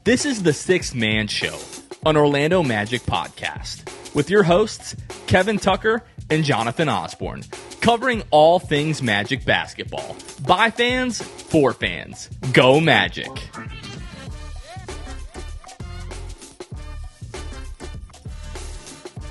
This is the Sixth Man Show, an Orlando Magic podcast, with your hosts, Kevin Tucker and Jonathan Osborne, covering all things Magic basketball. By fans, for fans. Go Magic!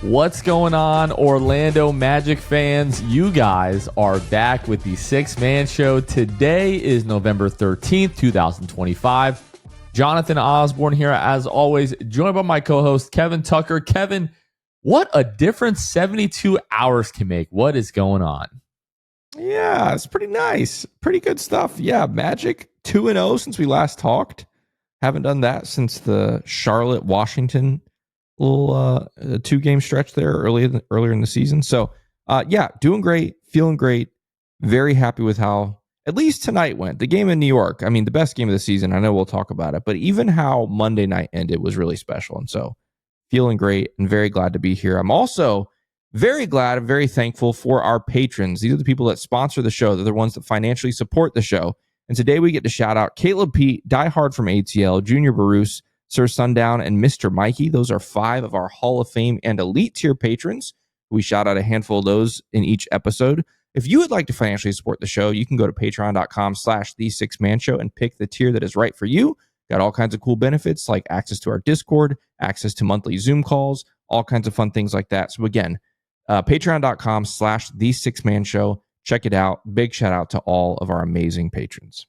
What's going on, Orlando Magic fans? You guys are back with the Sixth Man Show. Today is November 13th, 2025. Jonathan Osborne here, as always, joined by my co-host, Kevin Tucker. Kevin, what a difference 72 hours can make. What is going on? Yeah, it's pretty nice. Pretty good stuff. Yeah, Magic 2-0 since we last talked. Haven't done that since the Charlotte-Washington little 2-game stretch there earlier in the season. So, yeah, doing great, feeling great. Very happy with how at least tonight went. The game in New York, I mean, the best game of the season. I know we'll talk about it, but even how Monday night ended was really special. And so feeling great and very glad to be here. I'm also very glad and very thankful for our patrons. These are the people that sponsor the show. They're the ones that financially support the show. And today we get to shout out Caleb Pete, Die Hard from ATL, Junior Baruch, Sir Sundown, and Mr. Mikey. Those are 5 of our Hall of Fame and Elite tier patrons. We shout out a handful of those in each episode. If you would like to financially support the show, you can go to patreon.com/the6manshow and pick the tier that is right for you. Got all kinds of cool benefits like access to our Discord, access to monthly Zoom calls, all kinds of fun things like that. So again, patreon.com/the6manshow. Check it out. Big shout out to all of our amazing patrons.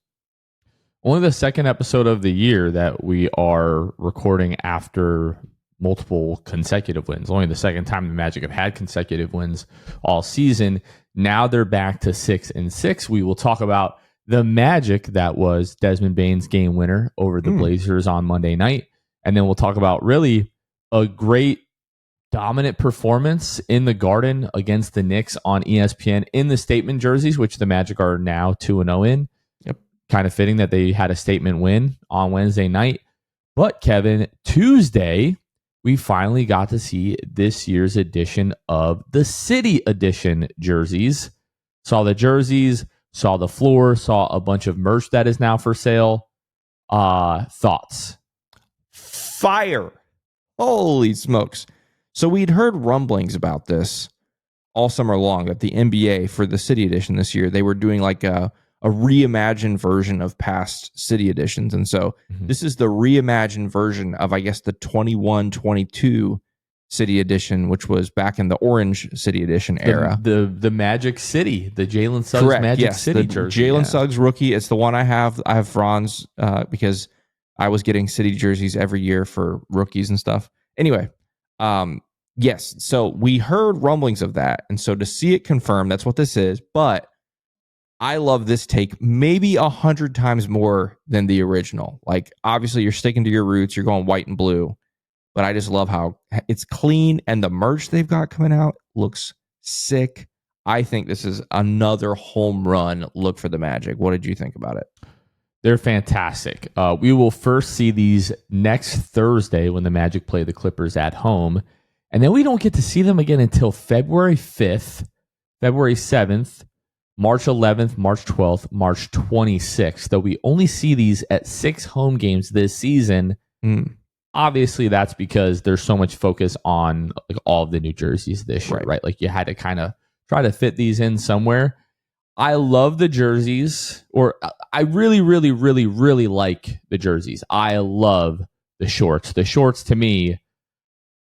Only the second episode of the year that we are recording after multiple consecutive wins. Only the second time the Magic have had consecutive wins all season. Now they're back to 6-6. We will talk about the Magic that was Desmond Bane's game winner over the Blazers on Monday night. And then we'll talk about really a great dominant performance in the Garden against the Knicks on ESPN in the statement jerseys, which the Magic are now 2-0 in. Yep. Kind of fitting that they had a statement win on Wednesday night. But Kevin, Tuesday, we finally got to see this year's edition of the City Edition jerseys. Saw the jerseys, saw the floor, saw a bunch of merch that is now for sale. Thoughts? Fire. Holy smokes. So we'd heard rumblings about this all summer long that the NBA for the City Edition this year, they were doing like a reimagined version of past City Editions. And so this is the reimagined version of, I guess, the 21-22 City Edition, which was back in the Orange City Edition era. The Magic City, the Jalen Suggs Correct, Magic yes, City the jersey. Jalen Suggs rookie. It's the one I have. I have Franz because I was getting City jerseys every year for rookies and stuff. Anyway, yes. So we heard rumblings of that. And so to see it confirmed, that's what this is. But I love this take maybe 100 times more than the original. Like, obviously, you're sticking to your roots. You're going white and blue. But I just love how it's clean, and the merch they've got coming out looks sick. I think this is another home run look for the Magic. What did you think about it? They're fantastic. We will first see these next Thursday when the Magic play the Clippers at home. And then we don't get to see them again until February 5th, February 7th, March 11th, March 12th, March 26th. Though we only see these at 6 home games this season. Obviously, that's because there's so much focus on like all of the new jerseys this year, right? Like you had to kind of try to fit these in somewhere. I love the jerseys, or I really, really, really, really like the jerseys. I love the shorts. The shorts to me,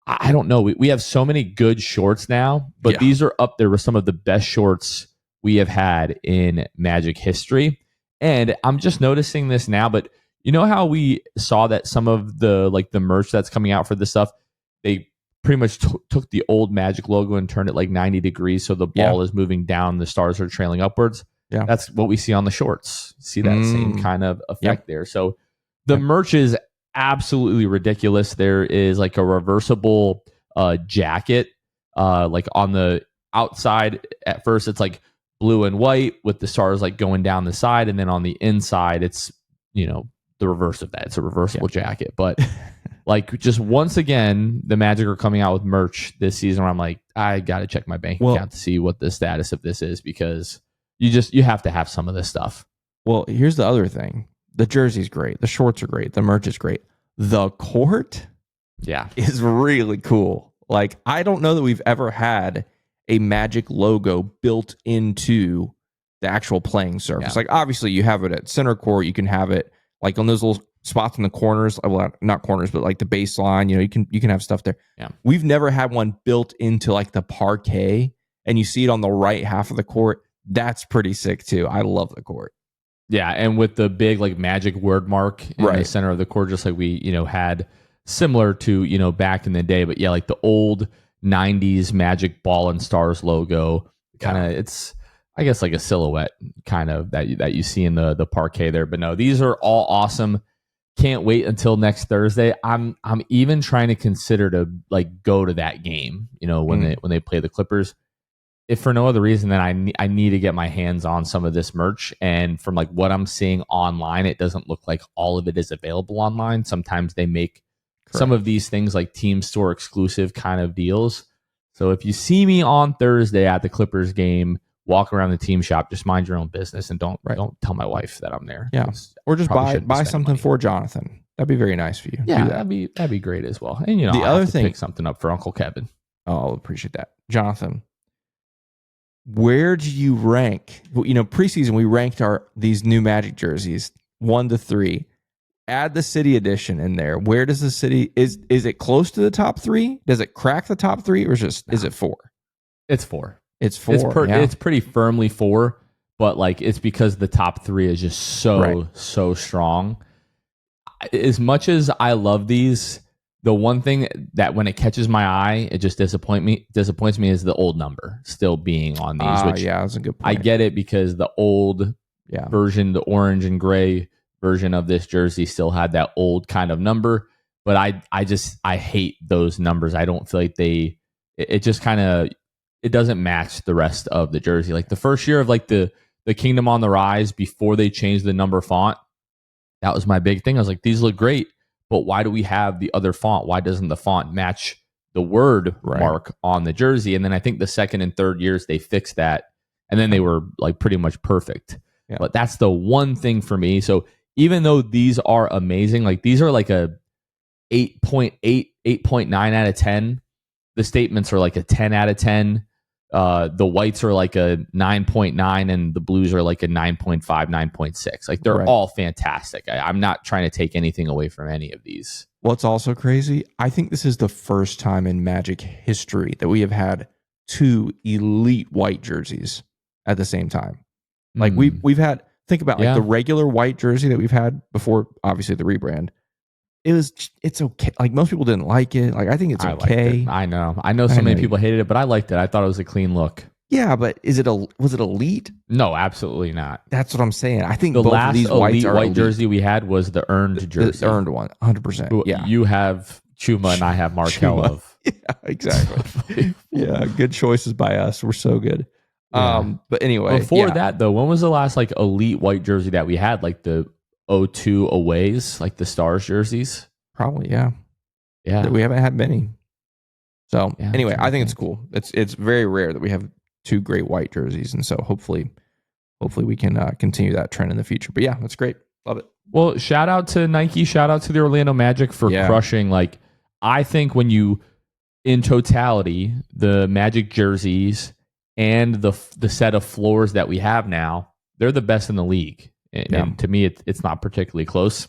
I don't know. We have so many good shorts now, but these are up there with some of the best shorts we have had in Magic history. And I'm just noticing this now, but you know how we saw that some of the merch that's coming out for this stuff, they pretty much took the old Magic logo and turned it like 90 degrees so the ball is moving down, the stars are trailing upwards. Yeah. That's what we see on the shorts. See that same kind of effect there. So the merch is absolutely ridiculous. There is like a reversible jacket like on the outside. At first it's like blue and white with the stars like going down the side, and then on the inside it's, you know, the reverse of that. It's a reversible jacket. But like, just once again, the Magic are coming out with merch this season where I'm like, I got to check my bank account to see what the status of this is, because you have to have some of this stuff. Well, here's the other thing. The jersey's great. The shorts are great. The merch is great. The court Yeah. is really cool. Like, I don't know that we've ever had a Magic logo built into the actual playing surface. Yeah. Like, obviously, you have it at center court. You can have it like on those little spots in the corners. Well, not corners, but like the baseline. You can have stuff there. Yeah. We've never had one built into like the parquet, and you see it on the right half of the court. That's pretty sick too. I love the court. Yeah, and with the big like Magic word mark in the center of the court, just like we had similar to back in the day. But yeah, like the old '90s Magic Ball and Stars logo, kind of it's I guess like a silhouette kind of that you see in the parquet there. But no, these are all awesome. Can't wait until next Thursday. I'm even trying to consider to like go to that game. When they play the Clippers. If for no other reason than I need to get my hands on some of this merch. And from like what I'm seeing online, it doesn't look like all of it is available online. Sometimes they make some of these things like team store exclusive kind of deals. So if you see me on Thursday at the Clippers game, walk around the team shop, just mind your own business and don't tell my wife that I'm there. Yeah. Or just buy something for Jonathan. That'd be very nice for you. Yeah, that'd be great as well. And the other thing, pick something up for Uncle Kevin. Oh, I'll appreciate that. Jonathan, where do you rank? Preseason we ranked these new Magic jerseys 1 to 3. Add the city edition in there. Where does the city is it close to the top 3? Does it crack the top 3, or is it 4? It's 4. It's 4. It's pretty firmly 4, but like it's because the top 3 is just so strong. As much as I love these, the one thing that when it catches my eye, it just disappoints me is the old number still being on these. Which that's a good point. I get it because the old version, the orange and gray version of this jersey still had that old kind of number. But I hate those numbers. I don't feel like it just kind of, it doesn't match the rest of the jersey. Like the first year of like the Kingdom on the Rise before they changed the number font, that was my big thing. I was like, these look great. But why do we have the other font? Why doesn't the font match the word mark on the jersey? And then I think the second and third years they fixed that, and then they were like pretty much perfect. Yeah. But that's the one thing for me. So even though these are amazing, like these are like a 8.8, 8.9 out of 10. The statements are like a 10 out of 10. The whites are like a 9.9 and the blues are like a 9.5, 9.6. Like they're all fantastic. I'm not trying to take anything away from any of these. What's also crazy, I think this is the first time in Magic history that we have had 2 elite white jerseys at the same time. Like we've had, think about like the regular white jersey that we've had before, obviously the rebrand. It's okay. Like most people didn't like it. Like I think it's okay. I know so many people hated it, but I liked it. I thought it was a clean look. Yeah, but was it elite? No, absolutely not. That's what I'm saying. I think the both last of these white jersey we had was the earned jersey. The earned one, 100%. Yeah, you have Chuma and I have Markello. Yeah, exactly. Yeah, good choices by us. We're so good. Yeah. But anyway, before that though, when was the last like elite white jersey that we had? Like the 02 aways, like the Stars jerseys? Probably, yeah. We haven't had many. So anyway, I think it's cool. It's very rare that we have 2 great white jerseys, and so hopefully we can continue that trend in the future. But yeah, that's great. Love it. Well, shout out to Nike, shout out to the Orlando Magic for crushing. Like I think when you, in totality, the Magic jerseys and the set of floors that we have now, they're the best in the league. And to me, it's not particularly close.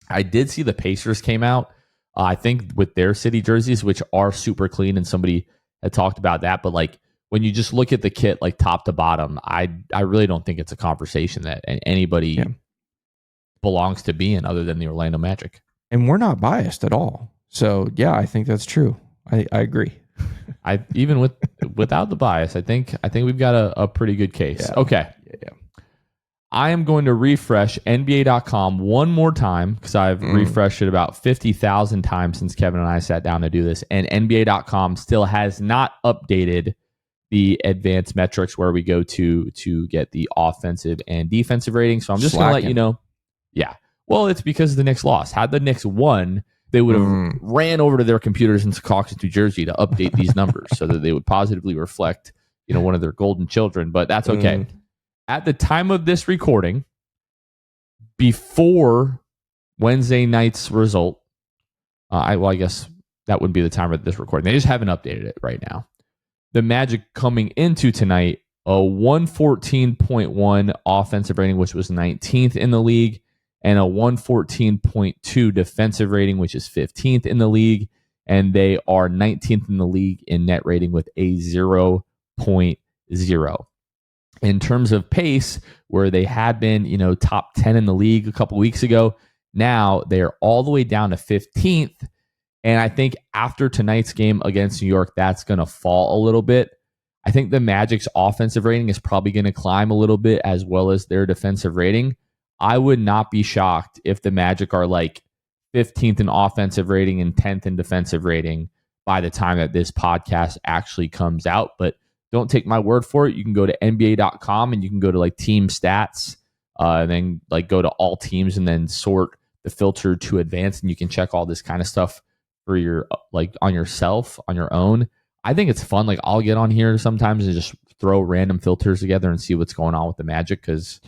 I did see the Pacers came out, I think, with their city jerseys, which are super clean, and somebody had talked about that. But like when you just look at the kit, like top to bottom, I really don't think it's a conversation that anybody belongs to be in other than the Orlando Magic. And we're not biased at all. So yeah, I think that's true. I agree. I even without the bias, I think we've got a pretty good case. Yeah. Okay. Yeah. I am going to refresh NBA.com one more time because I've refreshed it about 50,000 times since Kevin and I sat down to do this. And NBA.com still has not updated the advanced metrics where we go to get the offensive and defensive ratings. So I'm just going to let you know. Yeah. Well, it's because the Knicks lost. Had the Knicks won, they would have ran over to their computers in Secaucus, New Jersey to update these numbers so that they would positively reflect, one of their golden children. But that's okay. At the time of this recording, before Wednesday night's result, I guess that would be the time of this recording. They just haven't updated it right now. The Magic coming into tonight, a 114.1 offensive rating, which was 19th in the league, and a 114.2 defensive rating, which is 15th in the league. And they are 19th in the league in net rating with a 0.0. In terms of pace, where they had been, top 10 in the league a couple weeks ago, now they are all the way down to 15th. And I think after tonight's game against New York, that's going to fall a little bit. I think the Magic's offensive rating is probably going to climb a little bit, as well as their defensive rating. I would not be shocked if the Magic are like 15th in offensive rating and 10th in defensive rating by the time that this podcast actually comes out. But don't take my word for it. You can go to NBA.com and you can go to like team stats, and then like go to all teams and then sort the filter to advanced, and you can check all this kind of stuff for your like on yourself on your own. I think it's fun. Like I'll get on here sometimes and just throw random filters together and see what's going on with the Magic because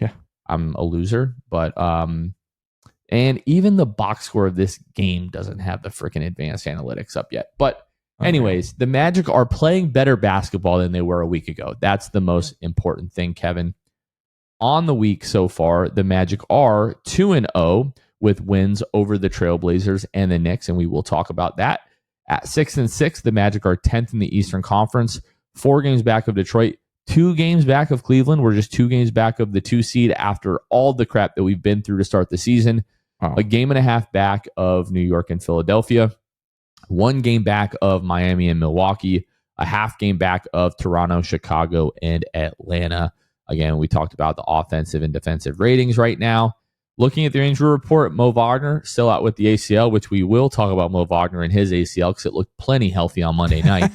I'm a loser. But and even the box score of this game doesn't have the freaking advanced analytics up yet. But anyways, the Magic are playing better basketball than they were a week ago. That's the most important thing, Kevin. On the week so far, the Magic are 2-0 with wins over the Trailblazers and the Knicks, and we will talk about that. At 6-6, the Magic are 10th in the Eastern Conference, 4 games back of Detroit, 2 games back of Cleveland. We're just 2 games back of the 2 seed after all the crap that we've been through to start the season. A game and a half back of New York and Philadelphia, 1 game back of Miami and Milwaukee, a half game back of Toronto, Chicago, and Atlanta. Again, we talked about the offensive and defensive ratings right now. Looking at the injury report, Mo Wagner still out with the ACL, which we will talk about Mo Wagner and his ACL because it looked plenty healthy on Monday night.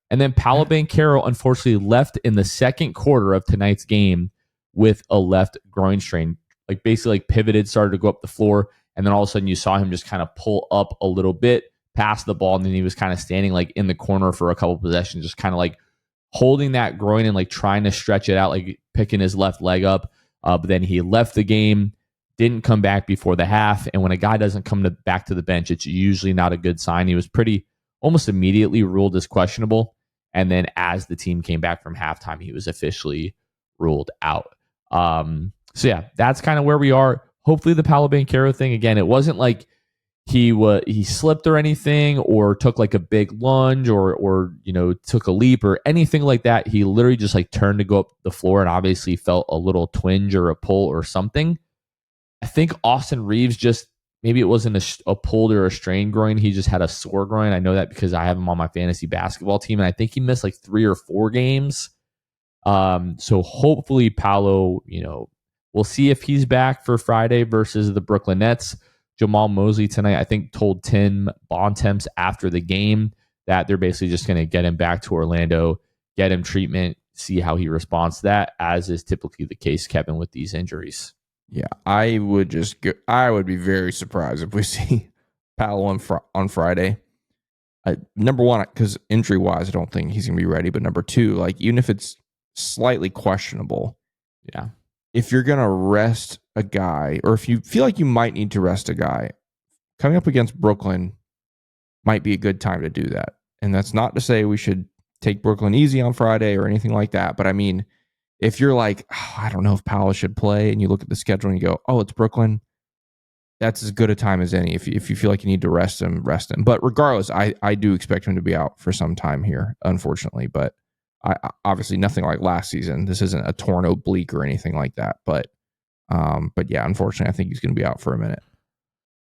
And then Paolo Banchero unfortunately left in the second quarter of tonight's game with a left groin strain. Like basically like pivoted, started to go up the floor, and then all of a sudden you saw him just kind of pull up a little bit, pass the ball, and then he was kind of standing like in the corner for a couple possessions, just kind of like holding that groin and like trying to stretch it out, like picking his left leg up. But then he left the game. Didn't come back before the half, and when a guy doesn't come back to the bench, it's usually not a good sign. He was almost immediately ruled as questionable, and then as the team came back from halftime, he was officially ruled out. So yeah, that's kind of where we are. Hopefully the Paolo Banchero thing, again, it wasn't like he slipped or anything, or took like a big lunge, or took a leap or anything like that. He literally just like turned to go up the floor and obviously felt a little twinge or a pull or something. I think Austin Reeves maybe it wasn't a pulled or a strained groin. He just had a sore groin. I know that because I have him on my fantasy basketball team, and I think he missed like 3 or 4 games. So hopefully Paolo, we'll see if he's back for Friday versus the Brooklyn Nets. Jamal Mosley tonight, I think, told Tim Bontemps after the game that they're basically just going to get him back to Orlando, get him treatment, see how he responds to that, as is typically the case, Kevin, with these injuries. Yeah, I would be very surprised if we see Paolo on Friday. Number one, because injury-wise, I don't think he's going to be ready. But number two, like even if it's slightly questionable, if you're going to rest a guy, or if you feel like you might need to rest a guy, coming up against Brooklyn might be a good time to do that. And that's not to say we should take Brooklyn easy on Friday or anything like that. But I mean, if you're like, I don't know if Paolo should play, and you look at the schedule and you go, it's Brooklyn, that's as good a time as any. If you feel like you need to rest him, rest him. But regardless, I do expect him to be out for some time here, unfortunately. But obviously nothing like last season. This isn't a torn oblique or anything like that. But yeah, unfortunately, I think he's going to be out for a minute.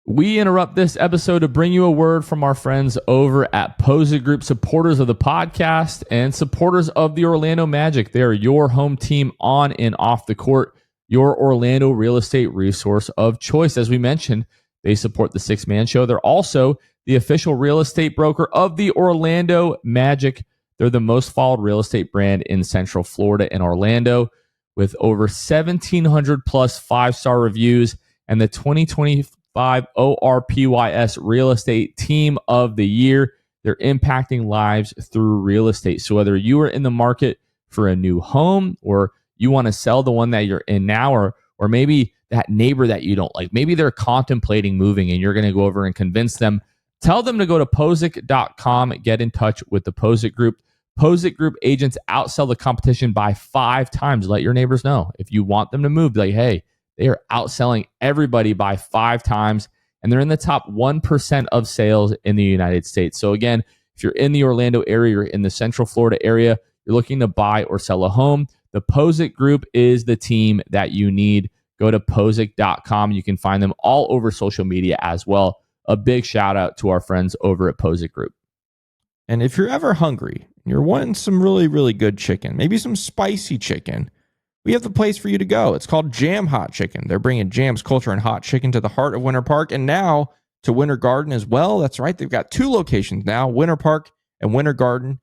We interrupt this episode to bring you a word from our friends over at Posa Group, supporters of the podcast and supporters of the Orlando Magic. They are your home team on and off the court, your Orlando real estate resource of choice. As we mentioned, they support the Six Man Show. They're also the official real estate broker of the Orlando Magic. They're the most followed real estate brand in Central Florida and Orlando, with over 1,700 plus 5-star reviews and the 2025 ORPYS Real Estate Team of the Year. They're impacting lives through real estate. So whether you are in the market for a new home, or you want to sell the one that you're in now, or maybe that neighbor that you don't like, maybe they're contemplating moving and you're going to go over and convince them, Tell them to go to Posic.com, get in touch with the Posic Group. Posic Group agents outsell the competition by 5 times. Let your neighbors know. If you want them to move, be like, hey, they are outselling everybody by 5 times, and they're in the top 1% of sales in the United States. So again, if you're in the Orlando area, you're in the Central Florida area, you're looking to buy or sell a home, the Posic Group is the team that you need. Go to Posic.com. You can find them all over social media as well. A big shout out to our friends over at Posic Group. And if you're ever hungry, you're wanting some really, really good chicken, maybe some spicy chicken, we have the place for you to go. It's called Jam Hot Chicken. They're bringing Jam's culture and hot chicken to the heart of Winter Park and now to Winter Garden as well. That's right. They've got 2 locations now, Winter Park and Winter Garden.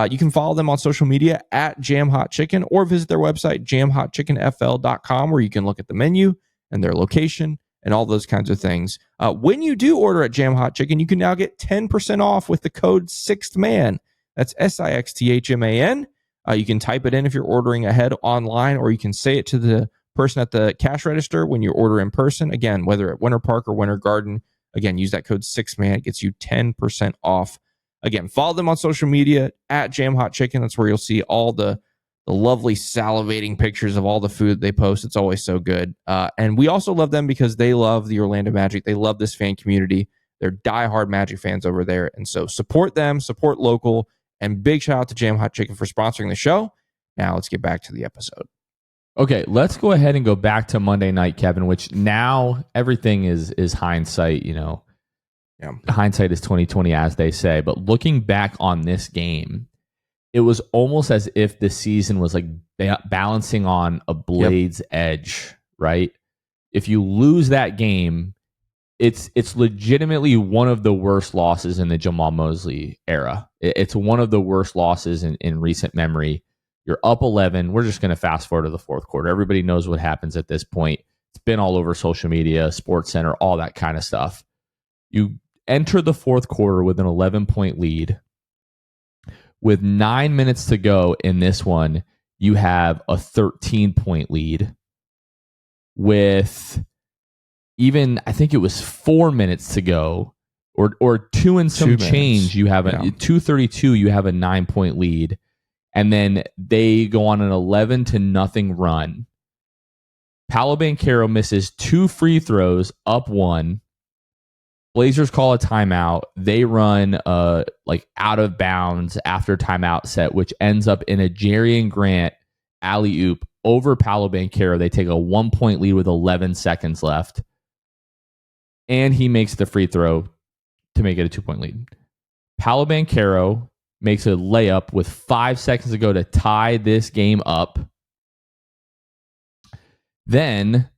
You can follow them on social media at Jam Hot Chicken or visit their website, jamhotchickenfl.com, where you can look at the menu and their location and all those kinds of things. When you do order at Jam Hot Chicken, you can now get 10% off with the code SIXTHMAN. That's SIXTHMAN. You can type it in if you're ordering ahead online, or you can say it to the person at the cash register when you order in person. Again, whether at Winter Park or Winter Garden, again, use that code SIXTHMAN. It gets you 10% off. Again, follow them on social media at Jam Hot Chicken. That's where you'll see all the lovely salivating pictures of all the food they post. It's always so good. And we also love them because they love the Orlando Magic. They love this fan community. They're diehard Magic fans over there. And so support them, support local, and big shout out to Jam Hot Chicken for sponsoring the show. Now let's get back to the episode. Okay, let's go ahead and go back to Monday night, Kevin, which now everything is hindsight, Yeah. Hindsight is 2020, as they say. But looking back on this game, it was almost as if the season was like balancing on a blade's edge, right? If you lose that game, it's legitimately one of the worst losses in the Jamal Mosley era. It's one of the worst losses in recent memory. You're up 11. We're just going to fast forward to the fourth quarter. Everybody knows what happens at this point. It's been all over social media, Sports Center, all that kind of stuff. You enter the fourth quarter with an 11-point lead. With 9 minutes to go in this one, you have a 13-point lead. With even, I think it was 4 minutes to go, or 2 and some change, you have a 2:32. You have a 9-point lead, and then they go on an 11-0 run. Paolo Banchero misses 2 free throws, up 1. Blazers call a timeout. They run out of bounds after timeout set, which ends up in a Jerian Grant alley-oop over Paolo Banchero. They take a 1-point lead with 11 seconds left. And he makes the free throw to make it a 2-point lead. Paolo Banchero makes a layup with 5 seconds to go to tie this game up. Then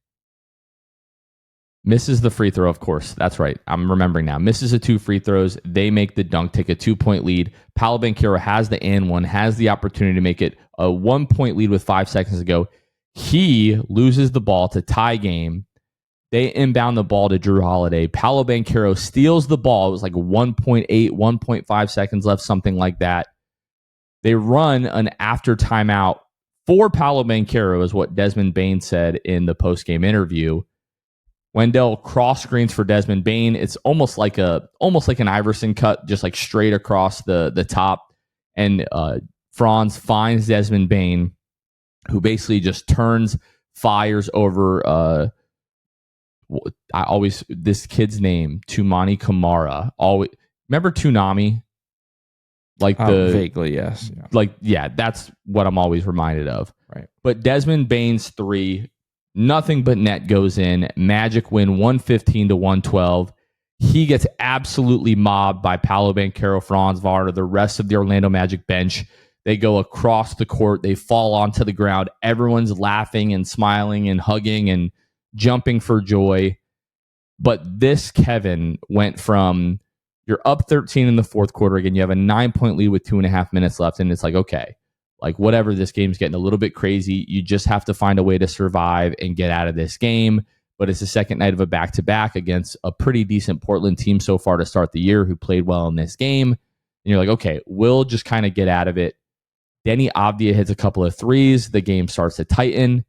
misses the free throw, of course. That's right. I'm remembering now. Misses the 2 free throws. They make the dunk, take a 2-point lead. Paolo Banchero has the and one, has the opportunity to make it a 1-point lead with 5 seconds to go. He loses the ball to tie game. They inbound the ball to Drew Holiday. Paolo Banchero steals the ball. It was like 1.8, 1.5 seconds left, something like that. They run an after timeout for Paolo Banchero, is what Desmond Bane said in the post-game interview. Wendell cross screens for Desmond Bane. It's almost like an Iverson cut, just like straight across the top. And Franz finds Desmond Bane, who basically just fires over this kid's name, Tumani Kamara. Remember Toonami? Vaguely, yes. That's what I'm always reminded of. Right. But Desmond Bane's 3, nothing but net goes in. Magic win 115-112. He gets absolutely mobbed by Paolo Banchero, Franz Wagner, the rest of the Orlando Magic bench. They go across the court. They fall onto the ground. Everyone's laughing and smiling and hugging and jumping for joy. But this, Kevin, went from you're up 13 in the fourth quarter. Again, you have a 9-point lead with 2.5 minutes left. And it's like, okay, like whatever, this game's getting a little bit crazy. You just have to find a way to survive and get out of this game. But it's the second night of a back-to-back against a pretty decent Portland team so far to start the year who played well in this game. And you're like, okay, we'll just kind of get out of it. Denny Avdia hits a couple of threes. The game starts to tighten.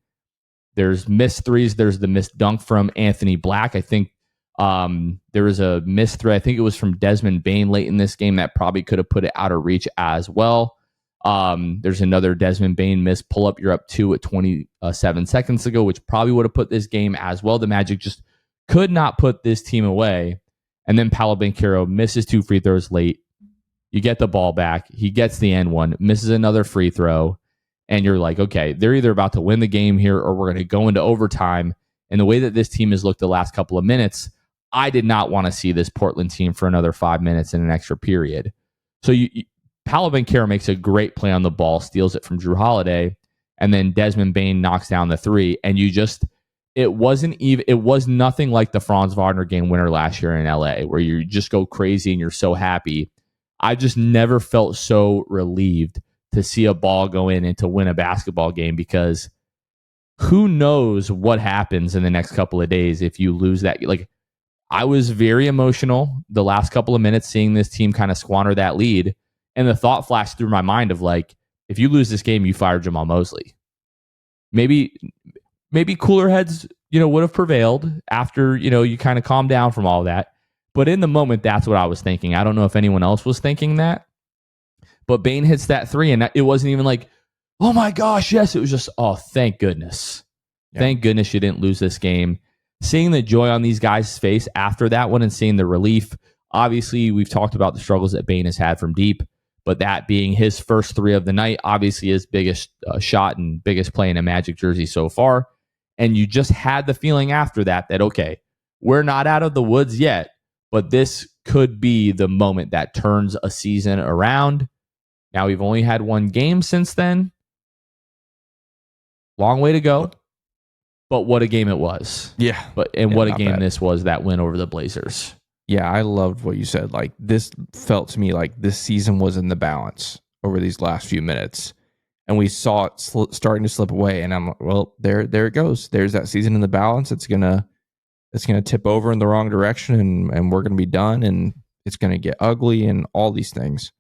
There's missed threes. There's the missed dunk from Anthony Black. I think There was a missed throw. I think it was from Desmond Bane late in this game that probably could have put it out of reach as well. There's another Desmond Bane missed pull up. You're up 2 at 27 seconds ago, which probably would have put this game as well. The Magic just could not put this team away. And then Paolo Banchero misses 2 free throws late. You get the ball back. He gets the end one, misses another free throw. And you're like, okay, they're either about to win the game here or we're going to go into overtime. And the way that this team has looked the last couple of minutes, I did not want to see this Portland team for another 5 minutes in an extra period. So Paolo Banchero makes a great play on the ball, steals it from Drew Holiday, and then Desmond Bane knocks down the 3. And it was nothing like the Franz Wagner game winner last year in LA, where you just go crazy and you're so happy. I just never felt so relieved to see a ball go in and to win a basketball game, because who knows what happens in the next couple of days if you lose that. Like, I was very emotional the last couple of minutes seeing this team kind of squander that lead. And the thought flashed through my mind of like, if you lose this game, you fire Jamal Mosley. Maybe cooler heads, would have prevailed after, you kind of calm down from all that. But in the moment, that's what I was thinking. I don't know if anyone else was thinking that. But Bane hits that 3, and it wasn't even like, oh my gosh, yes. It was just, oh, thank goodness. Yeah. Thank goodness you didn't lose this game. Seeing the joy on these guys' face after that one and seeing the relief. Obviously, we've talked about the struggles that Bane has had from deep, but that being his first 3 of the night, obviously his biggest shot and biggest play in a Magic jersey so far. And you just had the feeling after that, okay, we're not out of the woods yet, but this could be the moment that turns a season around. Now, we've only had 1 game since then. Long way to go. But what a game it was. Yeah. What a game bad. This was, that win over the Blazers. Yeah, I loved what you said. Like, this felt to me like this season was in the balance over these last few minutes. And we saw it starting to slip away. And I'm like, well, there it goes. There's that season in the balance. It's gonna tip over in the wrong direction, and we're gonna be done, and it's gonna get ugly and all these things.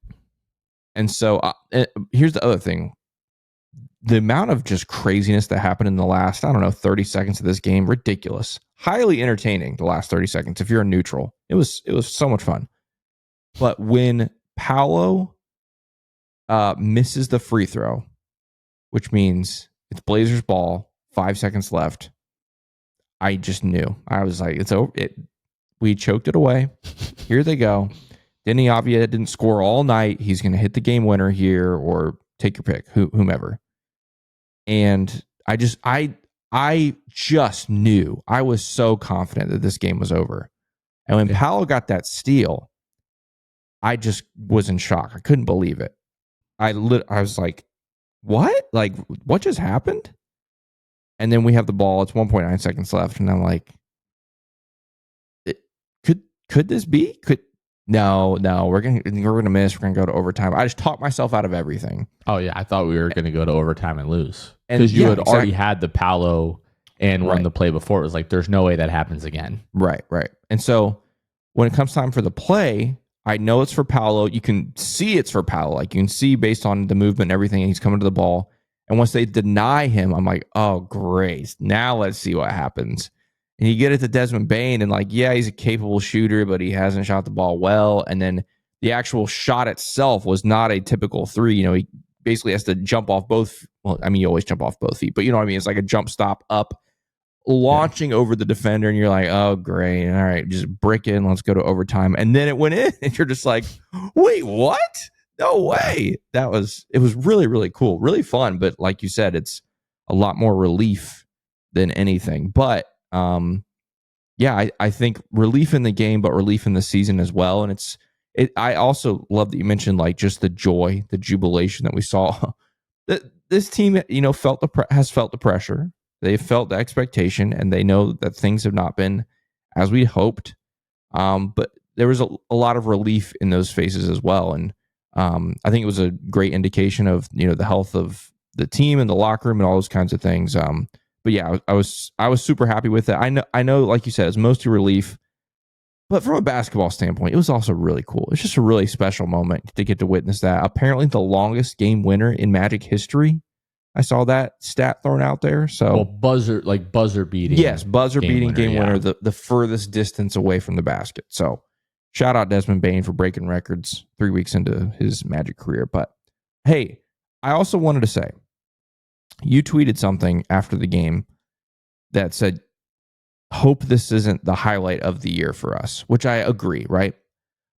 And so here's the other thing. The amount of just craziness that happened in the last, 30 seconds of this game, ridiculous. Highly entertaining, the last 30 seconds. If you're a neutral, it was so much fun. But when Paolo misses the free throw, which means it's Blazers ball, 5 seconds left, I just knew. I was like, it's over. We choked it away. Here they go. Denny Avdia didn't score all night. He's going to hit the game winner here, or take your pick, whomever. And I just knew. I was so confident that this game was over. And when Paolo got that steal, I just was in shock. I couldn't believe it. I was like, what? Like, what just happened? And then we have the ball. It's 1.9 seconds left. And I'm like, could this be? No, we're gonna miss. We're gonna go to overtime. I just talked myself out of everything. Oh yeah, I thought we were gonna go to overtime and lose, because you had already had the Paolo and run the play before. It was like, there's no way that happens again. Right. And so when it comes time for the play, I know it's for Paolo. You can see it's for Paolo. Like, you can see based on the movement and everything, he's coming to the ball. And once they deny him, I'm like, oh great, now let's see what happens. And you get it to Desmond Bane, and like, yeah, he's a capable shooter, but he hasn't shot the ball well. And then the actual shot itself was not a typical 3. He basically has to jump off both. Well, I mean, you always jump off both feet, but you know what I mean? It's like a jump stop up, launching over the defender, and you're like, oh, great. All right, just brick in. Let's go to overtime. And then it went in, and you're just like, wait, what? No way. It was really, really cool, really fun. But like you said, it's a lot more relief than anything. But I think relief in the game, but relief in the season as well. And I also love that you mentioned like just the joy, the jubilation that we saw. This team, has felt the pressure. They've felt the expectation, and they know that things have not been as we hoped. But there was a lot of relief in those faces as well. And I think it was a great indication of, the health of the team and the locker room and all those kinds of things. But yeah, I was super happy with it. I know, like you said, it's mostly relief, but from a basketball standpoint, it was also really cool. It's just a really special moment to get to witness that. Apparently, the longest game winner in Magic history. I saw that stat thrown out there. So buzzer beating. yes, buzzer beating game winner, yeah. the furthest distance away from the basket. So shout out Desmond Bane for breaking records 3 weeks into his Magic career. But hey, I also wanted to say, you tweeted something after the game that said, hope this isn't the highlight of the year for us, which I agree, right?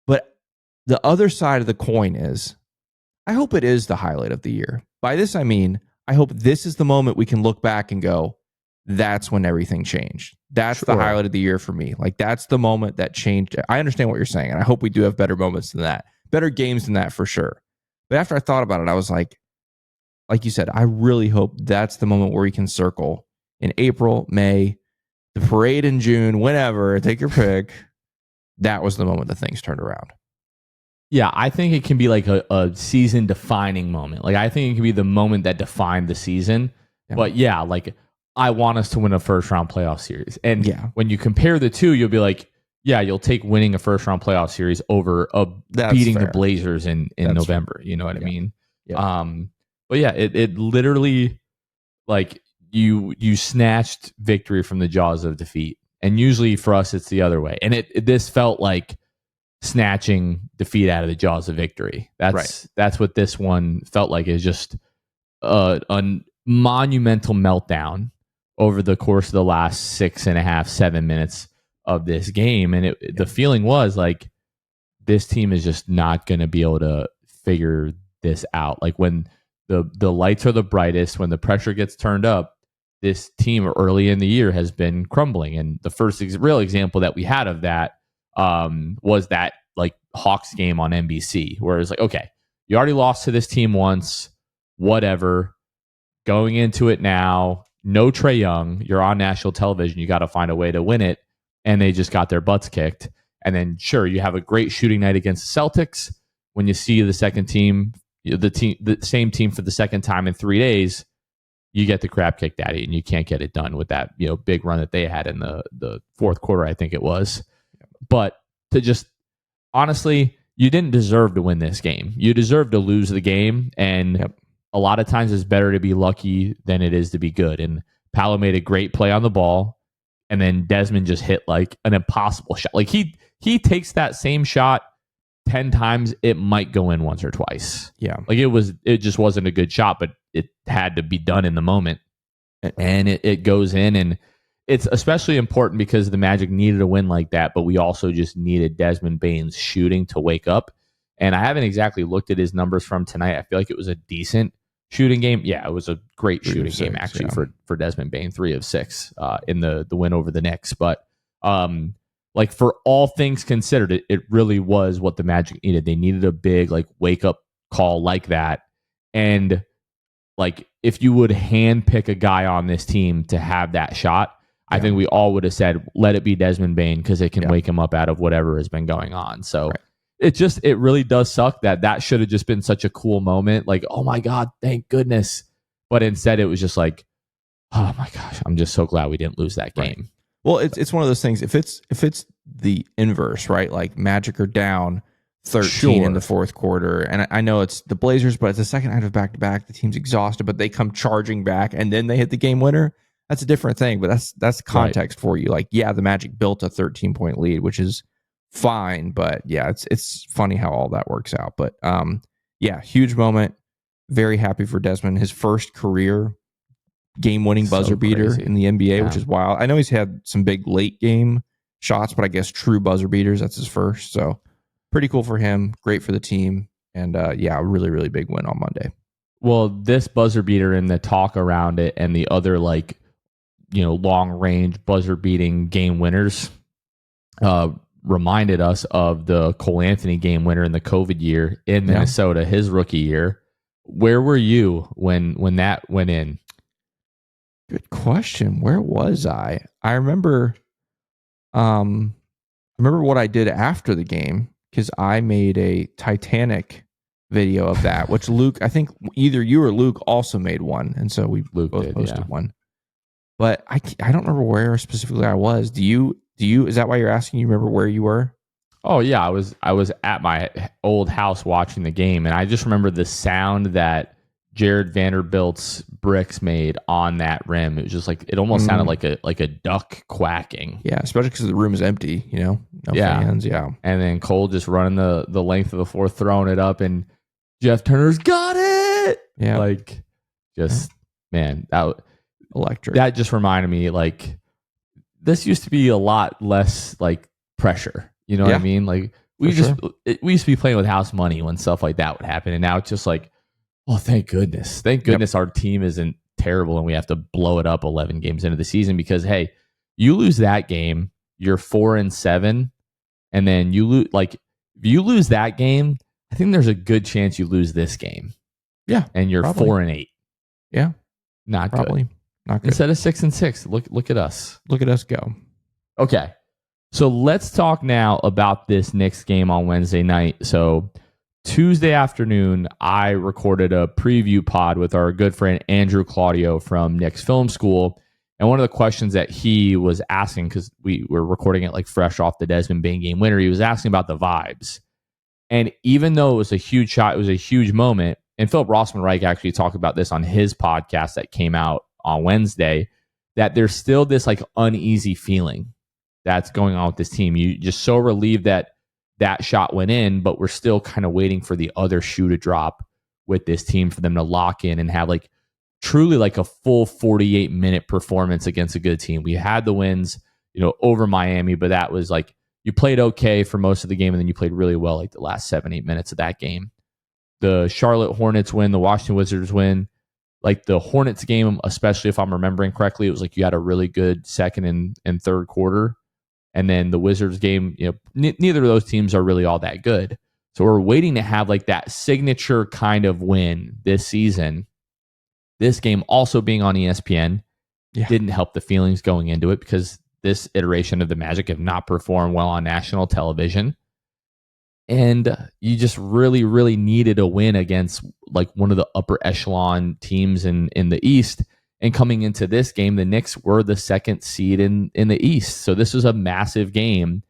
But the other side of the coin is, I hope it is the highlight of the year. By this, I mean, I hope this is the moment we can look back and go, that's when everything changed. That's the highlight of the year for me. Like, that's the moment that changed. I understand what you're saying, and I hope we do have better moments than that. Better games than that for sure. But after I thought about it, I was like you said, I really hope that's the moment where we can circle in April, May, the parade in June, whenever, take your pick. That was the moment that things turned around. Yeah, I think it can be like a season defining moment. Like, I think it can be the moment that defined the season. Yeah. But yeah, like, I want us to win a first round playoff series. And when you compare the two, you'll be like, yeah, you'll take winning a first round playoff series over beating the Blazers in November. Fair. You know what I mean? Yeah. But yeah, it literally, like, you snatched victory from the jaws of defeat. And usually for us, it's the other way. And this felt like snatching defeat out of the jaws of victory. That's what this one felt like. Is just a monumental meltdown over the course of the last 6.5, 7 minutes of this game. And the feeling was like, this team is just not going to be able to figure this out. Like, when the lights are the brightest, when the pressure gets turned up, this team early in the year has been crumbling. And the first real example that we had of that was that, like, Hawks game on NBC, where it's like, okay, you already lost to this team once, whatever. Going into it now, no Trae Young, you're on national television, you got to find a way to win it, and they just got their butts kicked. And then, sure, you have a great shooting night against the Celtics. When you see the second team, the same team for the second time in 3 days, you get the crap kicked out of you, and you can't get it done with that big run that they had in the fourth quarter, I think it was. But to just, honestly, you didn't deserve to win this game. You deserve to lose the game, and a lot of times it's better to be lucky than it is to be good. And Paolo made a great play on the ball, and then Desmond just hit like an impossible shot. Like, he takes that same shot 10 times, it might go in once or twice. Yeah. Like, it just wasn't a good shot, but it had to be done in the moment. And it goes in, and it's especially important because the Magic needed a win like that, but we also just needed Desmond Bane's shooting to wake up. And I haven't exactly looked at his numbers from tonight. I feel like it was a decent shooting game. Yeah, it was a great shooting game, actually, for Desmond Bane, 3 of 6 in the win over the Knicks. But like, for all things considered, it really was what the Magic needed. They needed a big, like, wake up call like that. And, like, if you would hand pick a guy on this team to have that shot, I think we all would have said, let it be Desmond Bane, because it can wake him up out of whatever has been going on. So it really does suck that should have just been such a cool moment. Like, oh my God, thank goodness. But instead it was just like, oh my gosh, I'm just so glad we didn't lose that game. Well, it's one of those things. If it's the inverse, right? Like, Magic are down 13 in the fourth quarter, and I know it's the Blazers, but it's the second night of back-to-back. The team's exhausted, but they come charging back, and then they hit the game winner. That's a different thing, but that's context for you. Like, yeah, the Magic built a 13-point lead, which is fine, but yeah, it's funny how all that works out. But yeah, huge moment. Very happy for Desmond. His first career game-winning buzzer beater in the NBA, which is wild. I know he's had some big late game shots, but I guess true buzzer beaters, that's his first. So pretty cool for him. Great for the team. And yeah, really, really big win on Monday. Well, this buzzer beater and the talk around it and the other, like, long range buzzer beating game winners reminded us of the Cole Anthony game winner in the COVID year in Minnesota, his rookie year. Where were you when that went in? Good question. Where was I? I remember what I did after the game, because I made a Titanic video of that, which Luke, I think either you or Luke also made one, and so we both posted one. But I don't remember where specifically I was. Do you? Is that why you're asking? You remember where you were? Oh yeah, I was at my old house watching the game, and I just remember the sound that Jared Vanderbilt's bricks made on that rim. It was just like, it almost sounded like a duck quacking. Yeah, especially because the room is empty, no Yeah. fans. Yeah. And then Cole just running the length of the floor, throwing it up, and Jeff Turner's got it. Yeah. Like, just, man, Electric. that just reminded me, like, this used to be a lot less like pressure. You know what I mean? Like, we used to be playing with house money when stuff like that would happen. And now it's just like, oh, thank goodness. Thank goodness our team isn't terrible and we have to blow it up 11 games into the season, because, hey, you lose that game, you're 4-7, and then you lose. Like, if you lose that game, I think there's a good chance you lose this game. Yeah. And you're 4-8. Yeah. Not probably good. Not good. Instead of 6-6. Look at us. Look at us go. Okay. So let's talk now about this Knicks game on Wednesday night. So Tuesday afternoon, I recorded a preview pod with our good friend Andrew Claudio from Knicks Film School. And one of the questions that he was asking, because we were recording it like fresh off the Desmond Bane game winner, he was asking about the vibes. And even though it was a huge shot, it was a huge moment. And Philip Rossman-Reich actually talked about this on his podcast that came out on Wednesday, that there's still this like uneasy feeling that's going on with this team. You just so relieved that shot went in, but we're still kind of waiting for the other shoe to drop with this team for them to lock in and have like truly like a full 48-minute performance against a good team. We had the wins, over Miami, but that was like, you played okay for most of the game and then you played really well like the last 7-8 minutes of that game. The Charlotte Hornets win, the Washington Wizards win. Like the Hornets game, especially if I'm remembering correctly, it was like you had a really good second and third quarter. And then the Wizards game, neither of those teams are really all that good. So we're waiting to have like that signature kind of win this season. This game also being on ESPN didn't help the feelings going into it, because this iteration of the Magic have not performed well on national television. And you just really, really needed a win against like one of the upper echelon teams in the East. And coming into this game, the Knicks were the second seed in the East. So this was a massive game.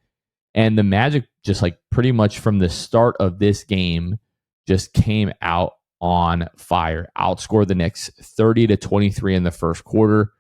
And the Magic just like pretty much from the start of this game just came out on fire. Outscored the Knicks 30-23 in the first quarter,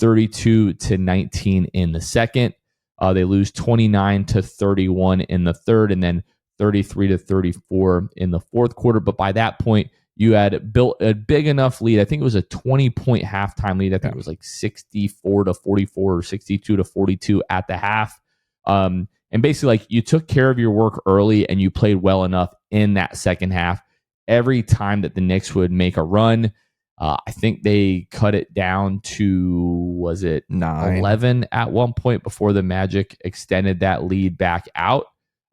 32-19 in the second. They lose 29-31 in the third, and then 33-34 in the fourth quarter. But by that point, you had built a big enough lead. I think it was a 20-point halftime lead. I think it was like 64-44 or 62-42 at the half. And basically, like, you took care of your work early and you played well enough in that second half. Every time that the Knicks would make a run, I think they cut it down to, was it 11 at one point before the Magic extended that lead back out.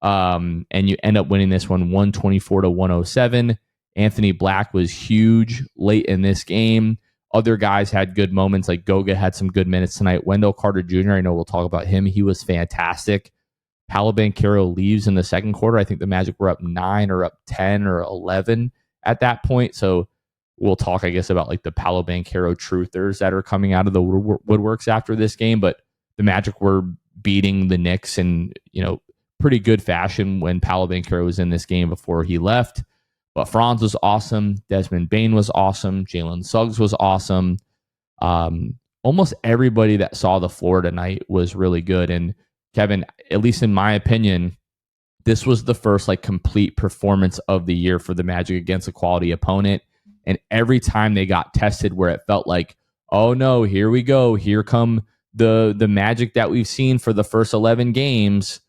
And you end up winning this one 124-107. Anthony Black was huge late in this game. Other guys had good moments, like Goga had some good minutes tonight. Wendell Carter Jr., I know we'll talk about him. He was fantastic. Paolo Banchero leaves in the second quarter. I think the Magic were up 9 or up 10 or 11 at that point. So we'll talk, I guess, about like the Paolo Banchero truthers that are coming out of the woodworks after this game. But the Magic were beating the Knicks in, pretty good fashion when Paolo Banchero was in this game before he left. But Franz was awesome. Desmond Bane was awesome. Jalen Suggs was awesome. Almost everybody that saw the floor tonight was really good. And Kevin, at least in my opinion, this was the first like complete performance of the year for the Magic against a quality opponent. And every time they got tested where it felt like, oh no, here we go. Here come the Magic that we've seen for the first 11 games.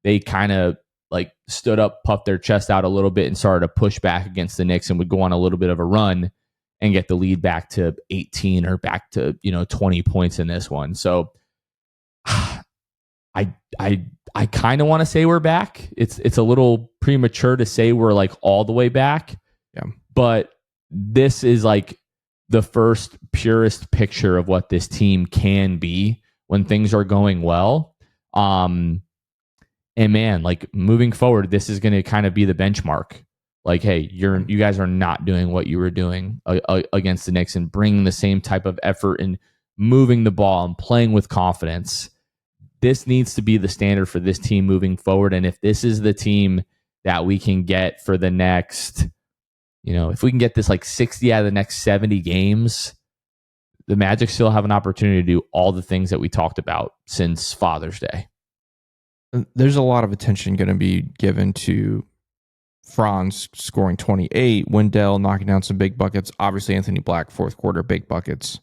They kind of like stood up, puffed their chest out a little bit and started to push back against the Knicks and would go on a little bit of a run and get the lead back to 18 or back to, 20 points in this one. So I kind of want to say we're back. It's a little premature to say we're like all the way back. Yeah. But this is like the first purest picture of what this team can be when things are going well. And man, like moving forward, this is going to kind of be the benchmark. Like, hey, you guys are not doing what you were doing against the Knicks and bringing the same type of effort and moving the ball and playing with confidence. This needs to be the standard for this team moving forward. And if this is the team that we can get for the next if we can get this like 60 out of the next 70 games, the Magic still have an opportunity to do all the things that we talked about since Father's Day. There's a lot of attention going to be given to Franz scoring 28, Wendell knocking down some big buckets, obviously Anthony Black, fourth quarter, big buckets.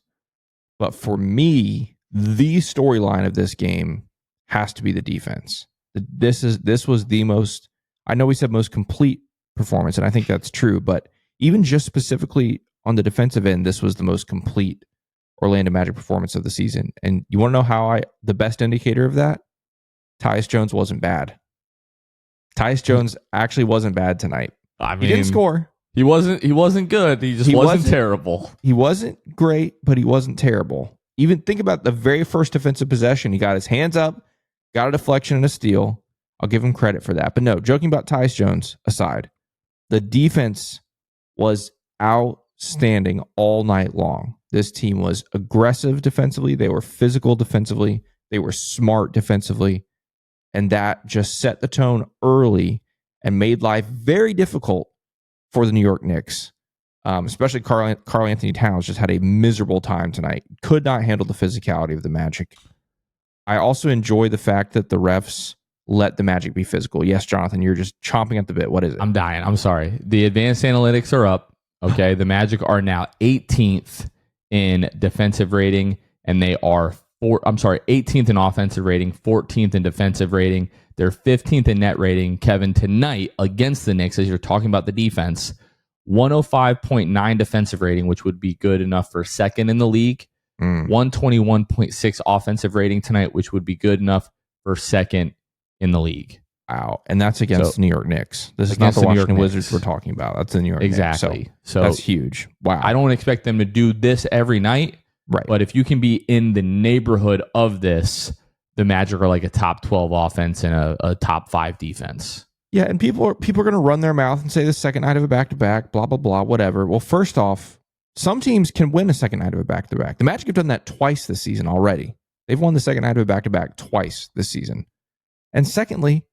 But for me, the storyline of this game has to be the defense. This was the most, I know we said most complete performance, and I think that's true, but even just specifically on the defensive end, this was the most complete Orlando Magic performance of the season. And you want to know the best indicator of that? Tyus Jones wasn't bad. Tyus Jones actually wasn't bad tonight. I mean, he didn't score. He wasn't good. He wasn't terrible. He wasn't great, but he wasn't terrible. Even think about the very first defensive possession. He got his hands up, got a deflection and a steal. I'll give him credit for that. But no, joking about Tyus Jones aside, the defense was outstanding all night long. This team was aggressive defensively. They were physical defensively. They were smart defensively. And that just set the tone early and made life very difficult for the New York Knicks. Especially Karl Anthony Towns just had a miserable time tonight. Could not handle the physicality of the Magic. I also enjoy the fact that the refs let the Magic be physical. Yes, Jonathan, you're just chomping at the bit. What is it? I'm dying. I'm sorry. The advanced analytics are up. Okay. The Magic are now 18th in defensive rating, and they are 18th in offensive rating, 14th in defensive rating. They're 15th in net rating. Kevin, tonight against the Knicks, as you're talking about the defense, 105.9 defensive rating, which would be good enough for second in the league. 121.6 offensive rating tonight, which would be good enough for second in the league. Wow. And that's against the New York Knicks. This is not the Washington Wizards we're talking about. That's the New York Knicks. Exactly. So that's huge. Wow. I don't expect them to do this every night. Right. But if you can be in the neighborhood of this, the Magic are like a top 12 offense and a top 5 defense. Yeah, and people are going to run their mouth and say the second night of a back-to-back, blah, blah, blah, whatever. Well, first off, some teams can win a second night of a back-to-back. The Magic have done that twice this season already. They've won the second night of a back-to-back twice this season. And secondly,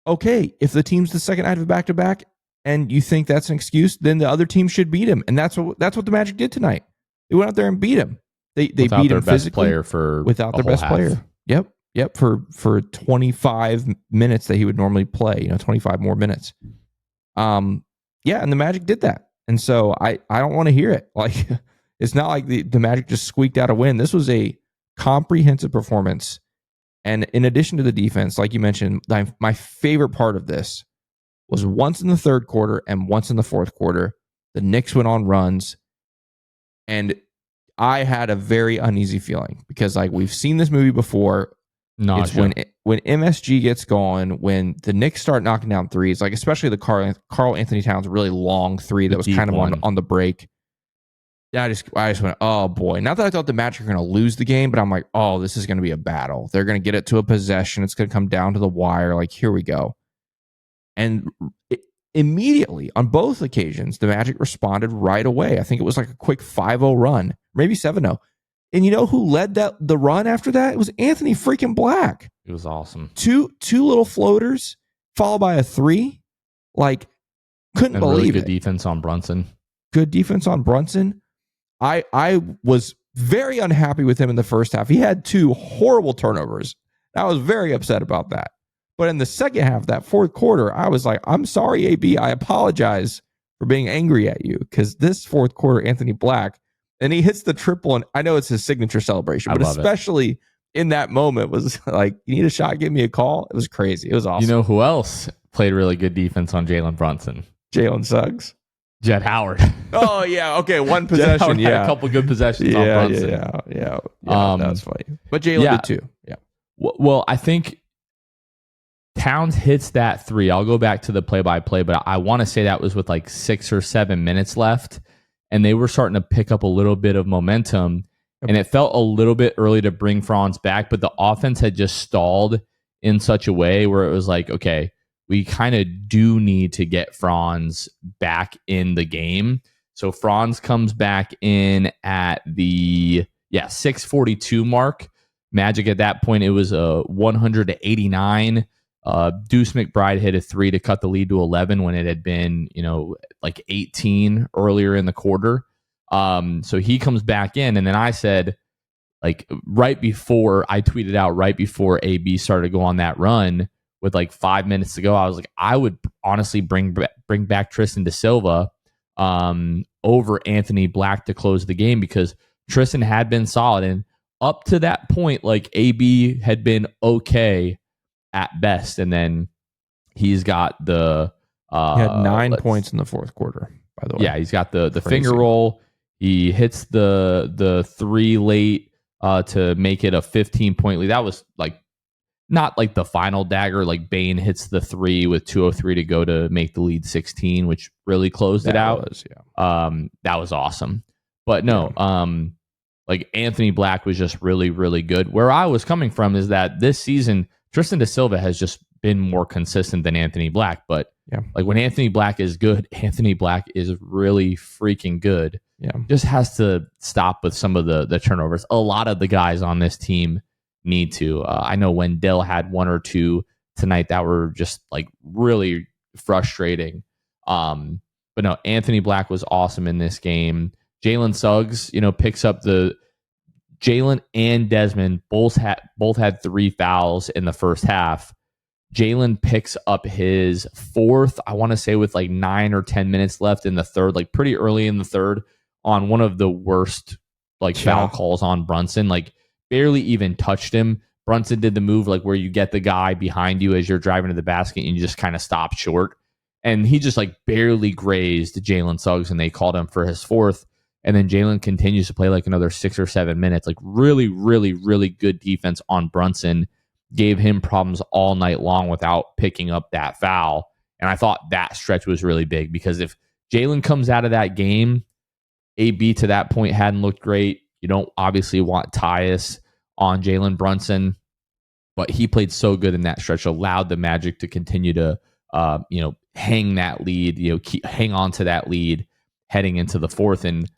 okay, if the team's the second night of a back-to-back and you think that's an excuse, then the other team should beat him. And that's what the Magic did tonight. They went out there and beat him. They beat him physically without their best player. Yep. For 25 minutes that he would normally play, 25 more minutes. And the Magic did that. And so I don't want to hear it. Like, it's not like the Magic just squeaked out a win. This was a comprehensive performance. And in addition to the defense, like you mentioned, my favorite part of this was once in the third quarter and once in the fourth quarter, the Knicks went on runs. And I had a very uneasy feeling because, like, we've seen this movie before. It's when MSG gets going, when the Knicks start knocking down threes, like especially the Karl Anthony Towns really long three that was kind of on the break. Yeah, I just went, oh boy. Not that I thought the Magic were going to lose the game, but I'm like, oh, this is going to be a battle. They're going to get it to a possession. It's going to come down to the wire. Like, here we go. And immediately on both occasions, the Magic responded right away. I think it was like a quick 5-0 run, maybe 7-0. And you know who led the run after that? It was Anthony freaking Black. It was awesome. Two little floaters followed by a three. Like, couldn't believe really it. Good defense on Brunson. Good defense on Brunson. I was very unhappy with him in the first half. He had 2 horrible turnovers. I was very upset about that. But in the second half, that fourth quarter, I was like, I'm sorry, AB. I apologize for being angry at you, because this fourth quarter, Anthony Black, and he hits the triple, and I know it's his signature celebration, but especially in that moment was like, you need a shot, give me a call. It was crazy. It was awesome. You know who else played really good defense on Jalen Brunson? Jalen Suggs. Jett Howard. Oh, yeah. Okay, one possession. Had a couple good possessions on Brunson. Yeah, that's funny. But Jalen did too. Yeah. Well, I think Towns hits that 3. I'll go back to the play-by-play, but I want to say that was with like 6 or 7 minutes left. And they were starting to pick up a little bit of momentum. And it felt a little bit early to bring Franz back, but the offense had just stalled in such a way where it was like, okay, we kind of do need to get Franz back in the game. So Franz comes back in at the 6:42 mark. Magic at that point, it was 100-89. Deuce McBride hit a 3 to cut the lead to 11 when it had been, like 18 earlier in the quarter. So he comes back in, and then I said, like right before I tweeted out right before AB started to go on that run with like 5 minutes to go, I was like, I would honestly bring back Tristan da Silva over Anthony Black to close the game, because Tristan had been solid, and up to that point, like AB had been okay at best, and then he's got the he had 9 points in the fourth quarter, by the way. Yeah, he's got the finger roll. He hits the 3 late to make it a 15-point lead. That was like not like the final dagger. Like Bane hits the 3 with 2:03 to go to make the lead 16, which really closed it out. That was awesome. But no, like Anthony Black was just really, really good. Where I was coming from is that this season, Tristan da Silva has just been more consistent than Anthony Black. But like when Anthony Black is good, Anthony Black is really freaking good. Yeah, just has to stop with some of the turnovers. A lot of the guys on this team need to. I know Wendell had 1 or 2 tonight that were just like really frustrating. But no, Anthony Black was awesome in this game. Jalen Suggs, picks up the Jalen and Desmond both had 3 fouls in the first half. Jalen picks up his 4th, I want to say with like 9 or 10 minutes left in the third, like pretty early in the third, on one of the worst like foul calls on Brunson. Like barely even touched him. Brunson did the move like where you get the guy behind you as you're driving to the basket and you just kind of stop short. And he just like barely grazed Jalen Suggs, and they called him for his 4th. And then Jalen continues to play like another 6 or 7 minutes. Like really, really, really good defense on Brunson. Gave him problems all night long without picking up that foul. And I thought that stretch was really big, because if Jalen comes out of that game, AB to that point hadn't looked great. You don't obviously want Tyus on Jalen Brunson, but he played so good in that stretch, allowed the Magic to continue to, hang that lead, hang on to that lead heading into the fourth. And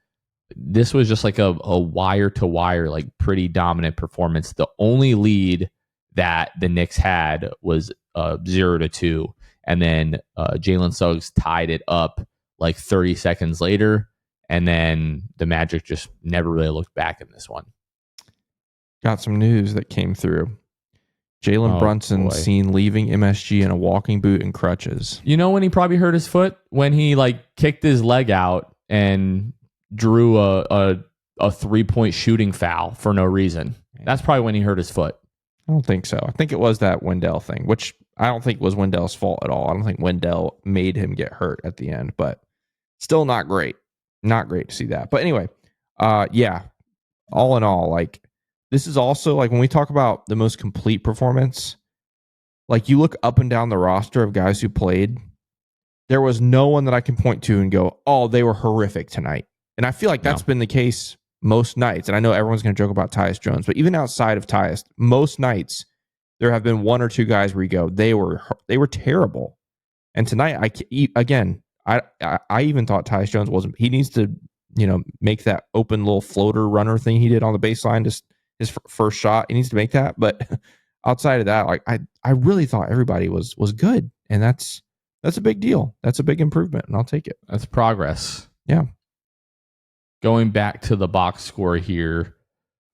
this was just like a wire to wire, like pretty dominant performance. The only lead that the Knicks had was 0-2. And then Jalen Suggs tied it up like 30 seconds later. And then the Magic just never really looked back in this one. Got some news that came through. Jalen Brunson seen leaving MSG in a walking boot and crutches. You know when he probably hurt his foot? When he like kicked his leg out and drew a 3-point shooting foul for no reason. That's probably when he hurt his foot. I don't think so. I think it was that Wendell thing, which I don't think was Wendell's fault at all. I don't think Wendell made him get hurt at the end, but still not great. Not great to see that. But anyway, all in all, like this is also like when we talk about the most complete performance, like you look up and down the roster of guys who played, there was no one that I can point to and go, oh, they were horrific tonight. And I feel like that's been the case most nights. And I know everyone's going to joke about Tyus Jones, but even outside of Tyus, most nights there have been 1 or 2 guys where you go, they were terrible. And tonight, I even thought Tyus Jones wasn't. He needs to, make that open little floater runner thing he did on the baseline, just his first shot. He needs to make that. But outside of that, like I really thought everybody was good, and that's a big deal. That's a big improvement, and I'll take it. That's progress. Yeah. Going back to the box score here,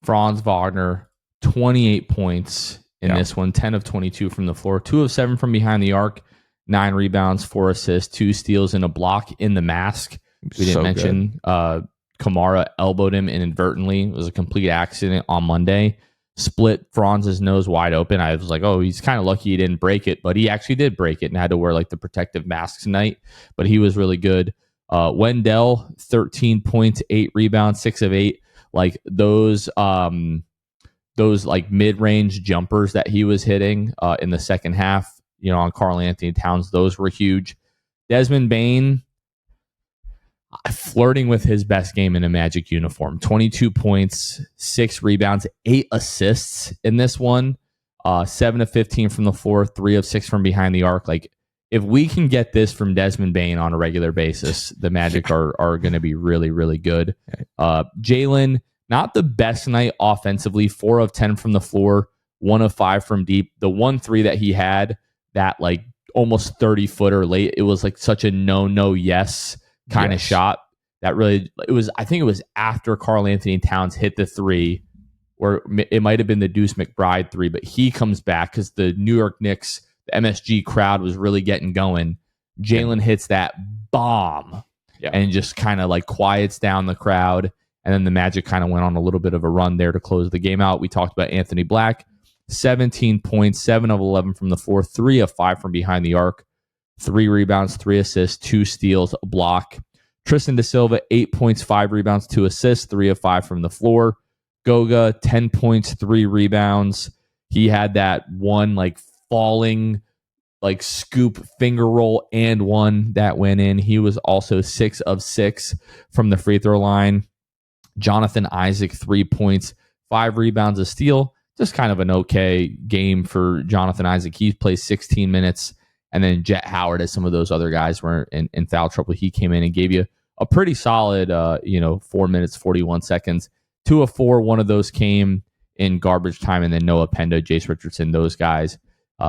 Franz Wagner, 28 points in this one, 10 of 22 from the floor, 2 of 7 from behind the arc, 9 rebounds, 4 assists, 2 steals, and a block in the mask. We didn't mention Kamara elbowed him inadvertently. It was a complete accident on Monday. Split Franz's nose wide open. I was like, oh, he's kind of lucky he didn't break it, but he actually did break it and had to wear like the protective mask tonight. But he was really good. Wendell, 13 points, 8 rebounds, 6 of 8. Like those like mid-range jumpers that he was hitting in the second half, on Karl Anthony Towns, those were huge. Desmond Bane, flirting with his best game in a Magic uniform. 22 points, 6 rebounds, 8 assists in this one. 7 of 15 from the floor, 3 of 6 from behind the arc. Like, if we can get this from Desmond Bane on a regular basis, the Magic are going to be really, really good. Jalen, not the best night offensively, 4 of 10 from the floor, 1 of 5 from deep. The 1 3 that he had that like almost 30-footer late. It was like such a no yes kind of shot that really, I think it was after Karl Anthony Towns hit the three, or it might have been the Deuce McBride three, but he comes back because the New York Knicks, the MSG crowd was really getting going. Jalen hits that bomb and just kind of like quiets down the crowd. And then the Magic kind of went on a little bit of a run there to close the game out. We talked about Anthony Black, 17 points, 7 of 11 from the floor, 3 of 5 from behind the arc, 3 rebounds, 3 assists, 2 steals, a block. Tristan Da Silva, 8 points, 5 rebounds, 2 assists, 3 of 5 from the floor. Goga, 10 points, 3 rebounds. He had that one like falling like scoop finger roll and one that went in. He was also 6 of 6 from the free throw line. Jonathan Isaac, 3 points, 5 rebounds, a steal. Just kind of an okay game for Jonathan Isaac. He played 16 minutes. And then Jet Howard, as some of those other guys were in foul trouble, he came in and gave you a pretty solid 4 minutes, 41 seconds. 2 of 4, one of those came in garbage time. And then Noah Penda, Jace Richardson, those guys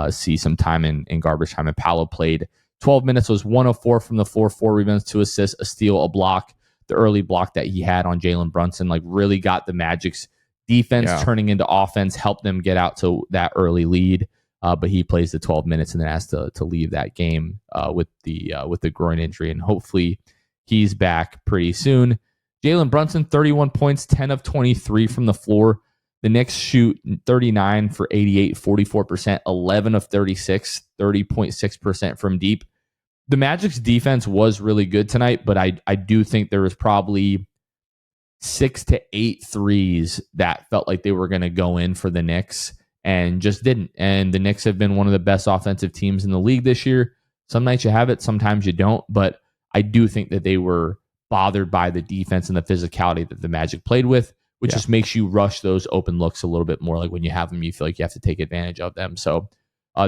see some time in garbage time. And Paolo played 12 minutes, was 1 of 4 from the floor, 4 rebounds, 2 assists, a steal, a block. The early block that he had on Jalen Brunson like really got the Magic's defense turning into offense, helped them get out to that early lead. But he plays the 12 minutes and then has to leave that game with the groin injury, and hopefully he's back pretty soon. Jalen Brunson, 31 points, 10 of 23 from the floor. The Knicks shoot 39 for 88, 44%, 11 of 36, 30.6% from deep. The Magic's defense was really good tonight, but I do think there was probably 6 to 8 threes that felt like they were going to go in for the Knicks and just didn't. And the Knicks have been one of the best offensive teams in the league this year. Some nights you have it, sometimes you don't, but I do think that they were bothered by the defense and the physicality that the Magic played with, which just makes you rush those open looks a little bit more. Like when you have them, you feel like you have to take advantage of them. So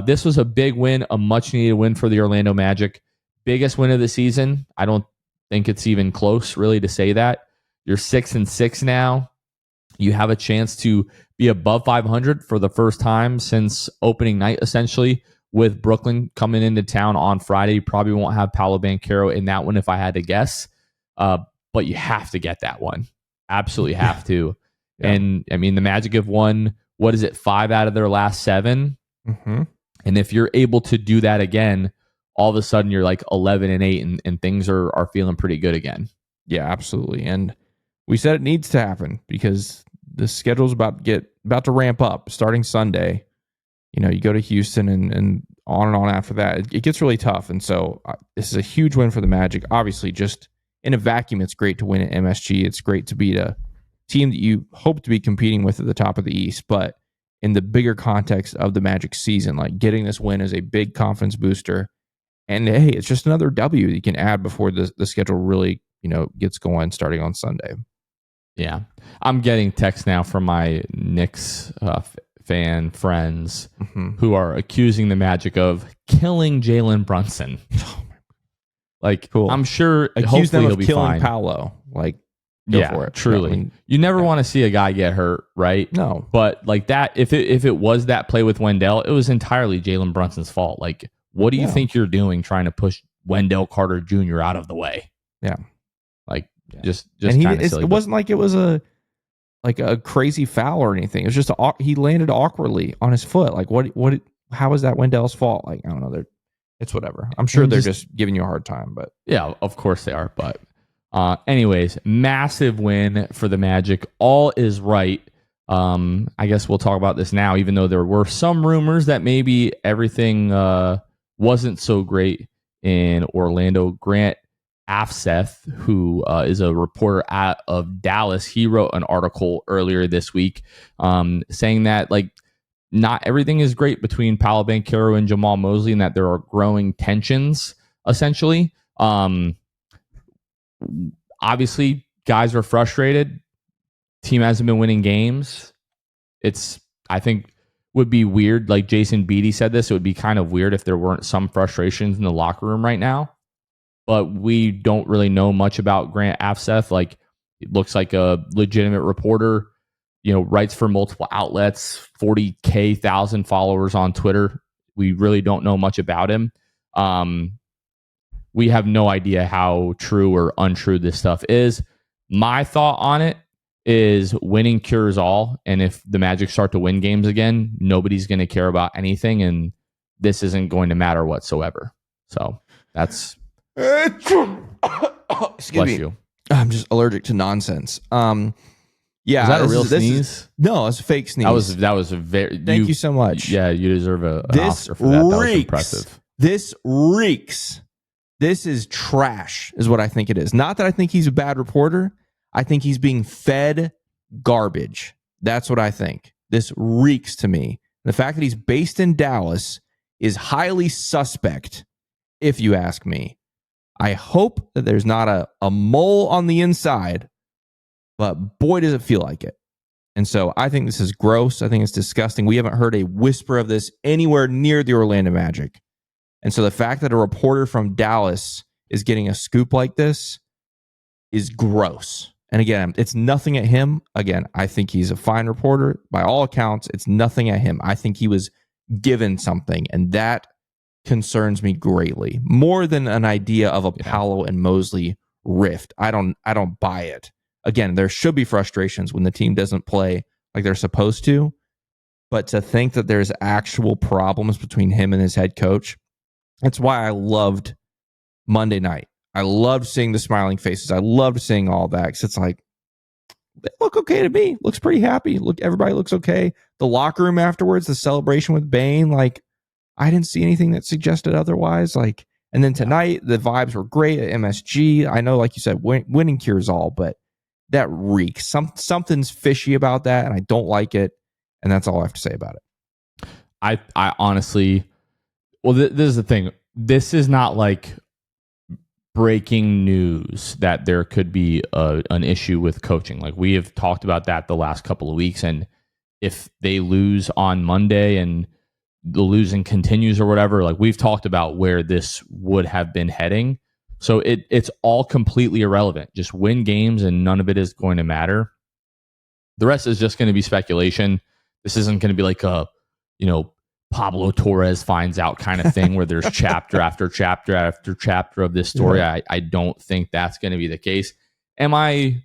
this was a big win, a much needed win for the Orlando Magic. Biggest win of the season. I don't think it's even close really to say that. You're 6-6 now. You have a chance to be above 500 for the first time since opening night, essentially, with Brooklyn coming into town on Friday. You probably won't have Paolo Banchero in that one if I had to guess. But you have to get that one. Absolutely have to. Yeah. And I mean, the Magic have won, 5 out of their last 7? Mm-hmm. And if you're able to do that again, all of a sudden you're like 11-8 and things are feeling pretty good again. Yeah, absolutely. And we said it needs to happen because the schedule's about to ramp up starting Sunday. You go to Houston and on after that. It gets really tough. And so this is a huge win for the Magic. Obviously, just in a vacuum, it's great to win at MSG. It's great to beat a team that you hope to be competing with at the top of the East. But in the bigger context of the Magic season, like getting this win is a big confidence booster. And hey, it's just another W that you can add before the schedule really, gets going starting on Sunday. Yeah. I'm getting texts now from my Knicks fan friends who are accusing the Magic of killing Jalen Brunson. Like, cool. I'm sure accuse them of he'll killing be fine. Paolo. Like, go for it. Truly. You never want to see a guy get hurt, right? No. But like that, if it was that play with Wendell, it was entirely Jalen Brunson's fault. Like, what do you think you're doing trying to push Wendell Carter Jr. out of the way? Yeah. Like, just kind of silly. It wasn't like it was a crazy foul or anything. It was just he landed awkwardly on his foot. Like, how is that Wendell's fault? Like, I don't know. It's whatever. I'm sure they're just giving you a hard time, but yeah, of course they are. But anyways, massive win for the Magic. All is right. I guess we'll talk about this now, even though there were some rumors that maybe everything wasn't so great in Orlando. Grant Afseth, who is a reporter out of Dallas, he wrote an article earlier this week saying that like not everything is great between Paolo Banchero and Jamal Mosley, and that there are growing tensions, essentially. Obviously, guys are frustrated. Team hasn't been winning games. I think, would be weird. Like Jason Beatty said this, it would be kind of weird if there weren't some frustrations in the locker room right now. But we don't really know much about Grant Afseth. Like, it looks like a legitimate reporter, writes for multiple outlets, 40,000 followers on Twitter. we really don't know much about him. We have no idea how true or untrue this stuff is. My thought on it is winning cures all. And if the Magic start to win games again, nobody's going to care about anything. And this isn't going to matter whatsoever. So that's... Excuse me. You. I'm just allergic to nonsense. Yeah, is that a real sneeze? No, it's a fake sneeze. That was a very. Thank you so much. Yeah, you deserve an Oscar for that. That was impressive. This reeks. This is trash, is what I think it is. Not that I think he's a bad reporter. I think he's being fed garbage. That's what I think. This reeks to me. The fact that he's based in Dallas is highly suspect, if you ask me. I hope that there's not a mole on the inside, but boy, does it feel like it. And so I think this is gross. I think it's disgusting. We haven't heard a whisper of this anywhere near the Orlando Magic. And so the fact that a reporter from Dallas is getting a scoop like this is gross. And again, it's nothing at him. Again, I think he's a fine reporter. By all accounts, it's nothing at him. I think he was given something, and that concerns me greatly. More than an idea of a Paolo and Mosley rift. I don't buy it. Again, there should be frustrations when the team doesn't play like they're supposed to. But to think that there's actual problems between him and his head coach, that's why I loved Monday night. I loved seeing the smiling faces. I loved seeing all that because it's like, they look okay to me. Looks pretty happy. Look, everybody looks okay. The locker room afterwards, the celebration with Bane, like, I didn't see anything that suggested otherwise. Like, and then tonight, the vibes were great at MSG. I know, like you said, winning cures all, but that reeks. Something's fishy about that, and I don't like it. And that's all I have to say about it. I honestly, well, this is the thing. This is not like breaking news that there could be an issue with coaching. Like, we have talked about that the last couple of weeks, and if they lose on Monday and the losing continues or whatever, like, we've talked about where this would have been heading. So it's all completely irrelevant. Just win games and none of it is going to matter. The rest is just going to be speculation. This isn't going to be like a, Pablo Torres finds out kind of thing where there's chapter after chapter after chapter of this story. Yeah. I don't think that's going to be the case. Am I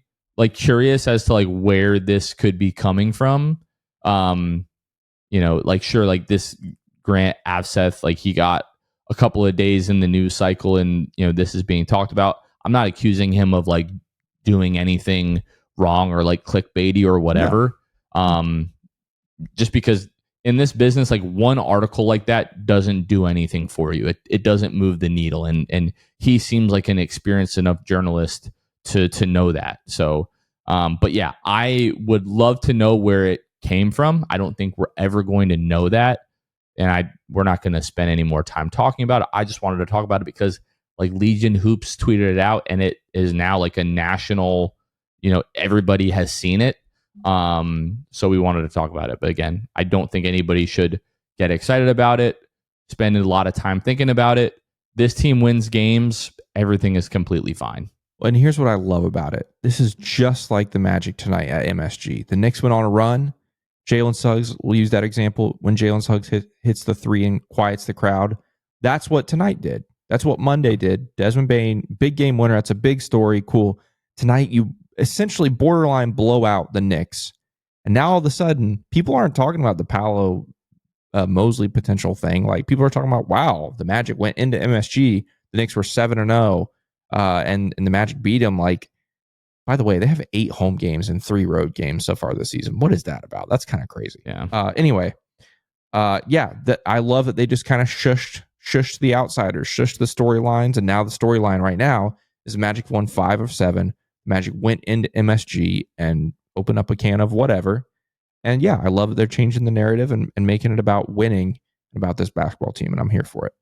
curious as to where this could be coming from? Sure, this Grant Avseth, he got a couple of days in the news cycle and, this is being talked about. I'm not accusing him of doing anything wrong or clickbaity or whatever. No. Just because in this business, one article like that doesn't do anything for you. It doesn't move the needle. And he seems like an experienced enough journalist to know that. So, but yeah, I would love to know where it came from. I don't think we're ever going to know that. And we're not going to spend any more time talking about it. I just wanted to talk about it because Legion Hoops tweeted it out and it is now a national, everybody has seen it. So we wanted to talk about it. But again, I don't think anybody should get excited about it, spend a lot of time thinking about it. This team wins games. Everything is completely fine. And here's what I love about it. This is just like the Magic tonight at MSG. The Knicks went on a run. Jalen Suggs, we'll use that example. When Jalen Suggs hits the three and quiets the crowd, that's what tonight did. That's what Monday did. Desmond Bane, big game winner. That's a big story. Cool. Tonight, you essentially borderline blow out the Knicks. And now all of a sudden, people aren't talking about the Paolo Mosley potential thing. People are talking about, wow, the Magic went into MSG. The Knicks were 7-0. And the Magic beat them. By the way, they have 8 home games and 3 road games so far this season. What is that about? That's kind of crazy. Yeah. Anyway, I love that they just kind of shushed the outsiders, shushed the storylines, and now the storyline right now is Magic won 5 of 7. Magic went into MSG and opened up a can of whatever. And yeah, I love that they're changing the narrative and making it about winning and about this basketball team, and I'm here for it.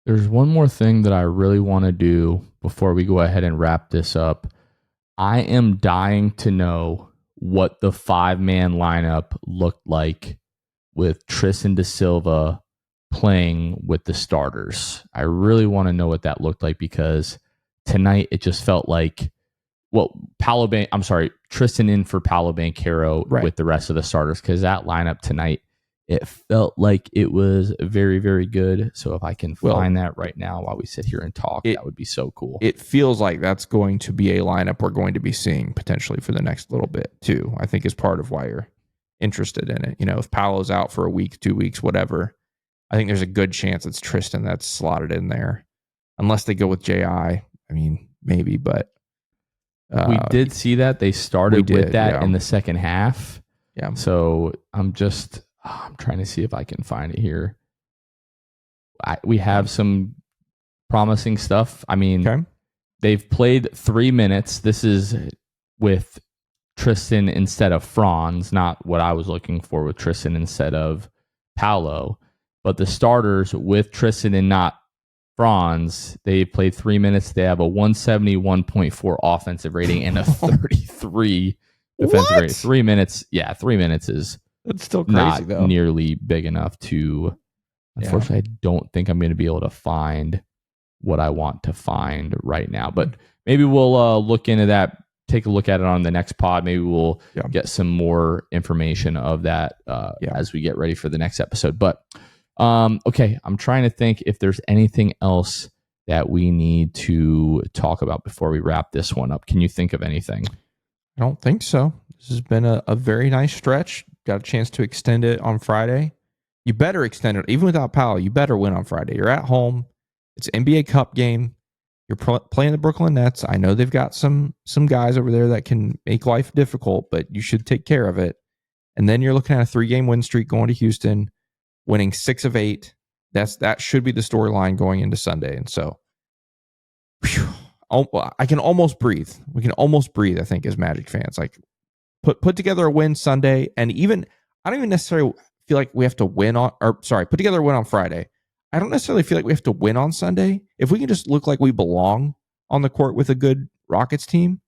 There's one more thing that I really want to do before we go ahead and wrap this up. I am dying to know what the 5-man lineup looked like with Tristan da Silva playing with the starters. I really want to know what that looked like because tonight it just felt like, Tristan in for Paolo Banchero with the rest of the starters because that lineup tonight, It felt like it was very, very good. So if I can find that right now while we sit here and talk, that would be so cool. It feels like that's going to be a lineup we're going to be seeing potentially for the next little bit too. I think is part of why you're interested in it. If Paolo's out for a week, 2 weeks, whatever, I think there's a good chance it's Tristan that's slotted in there. Unless they go with J.I. I mean, maybe, but... we did see that. They started with that in the second half. Yeah. So I'm trying to see if I can find it here. We have some promising stuff. I mean, they've played 3 minutes. This is with Tristan instead of Franz, not what I was looking for with Tristan instead of Paolo. But the starters with Tristan and not Franz, they played 3 minutes. They have a 171.4 offensive rating and a 33 defensive rating. 3 minutes. Yeah, 3 minutes is that's still crazy, not though. Nearly big enough to. Unfortunately, I don't think I'm going to be able to find what I want to find right now. But maybe we'll look into that. Take a look at it on the next pod. Maybe we'll get some more information of that as we get ready for the next episode. But okay, I'm trying to think if there's anything else that we need to talk about before we wrap this one up. Can you think of anything? I don't think so. This has been a very nice stretch. Got a chance to extend it on Friday. You better extend it. Even without Paolo, you better win on Friday. You're at home. It's an NBA Cup game. You're playing the Brooklyn Nets. I know they've got some guys over there that can make life difficult, but you should take care of it. And then you're looking at a 3-game win streak going to Houston, winning 6 of 8. That should be the storyline going into Sunday. And so I can almost breathe. We can almost breathe, I think, as Magic fans. Like put together a win Sunday, and even I don't even necessarily feel like we have to win put together a win on Friday. I don't necessarily feel like we have to win on Sunday. If we can just look like we belong on the court with a good Rockets team,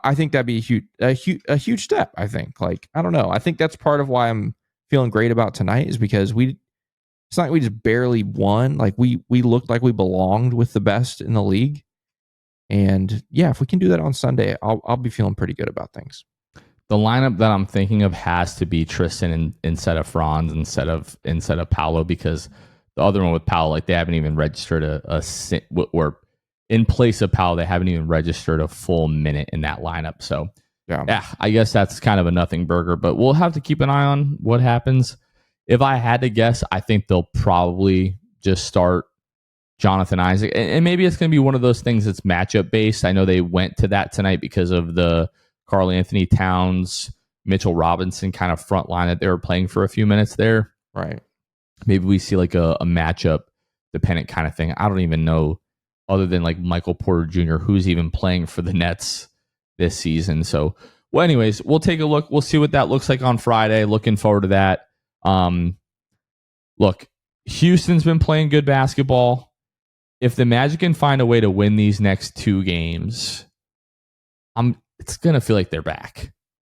I think that'd be a huge step. I think. Like, I don't know. I think that's part of why I'm feeling great about tonight is because it's not like we just barely won. Like we looked like we belonged with the best in the league. And yeah, if we can do that on Sunday, I'll be feeling pretty good about things. The lineup that I'm thinking of has to be Tristan instead of Franz instead of Paolo, because the other one with Paolo, like they haven't even registered or in place of Paolo, they haven't even registered a full minute in that lineup. So yeah, I guess that's kind of a nothing burger, but we'll have to keep an eye on what happens. If I had to guess, I think they'll probably just start Jonathan Isaac, and maybe it's going to be one of those things that's matchup based. I know they went to that tonight because of the Karl Anthony Towns, Mitchell Robinson kind of front line that they were playing for a few minutes there. Right. Maybe we see like a matchup dependent kind of thing. I don't even know, other than like Michael Porter Jr., who's even playing for the Nets this season. So, well, anyways, we'll take a look. We'll see what that looks like on Friday. Looking forward to that. Look, Houston's been playing good basketball. If the Magic can find a way to win these next 2 games, it's going to feel like they're back.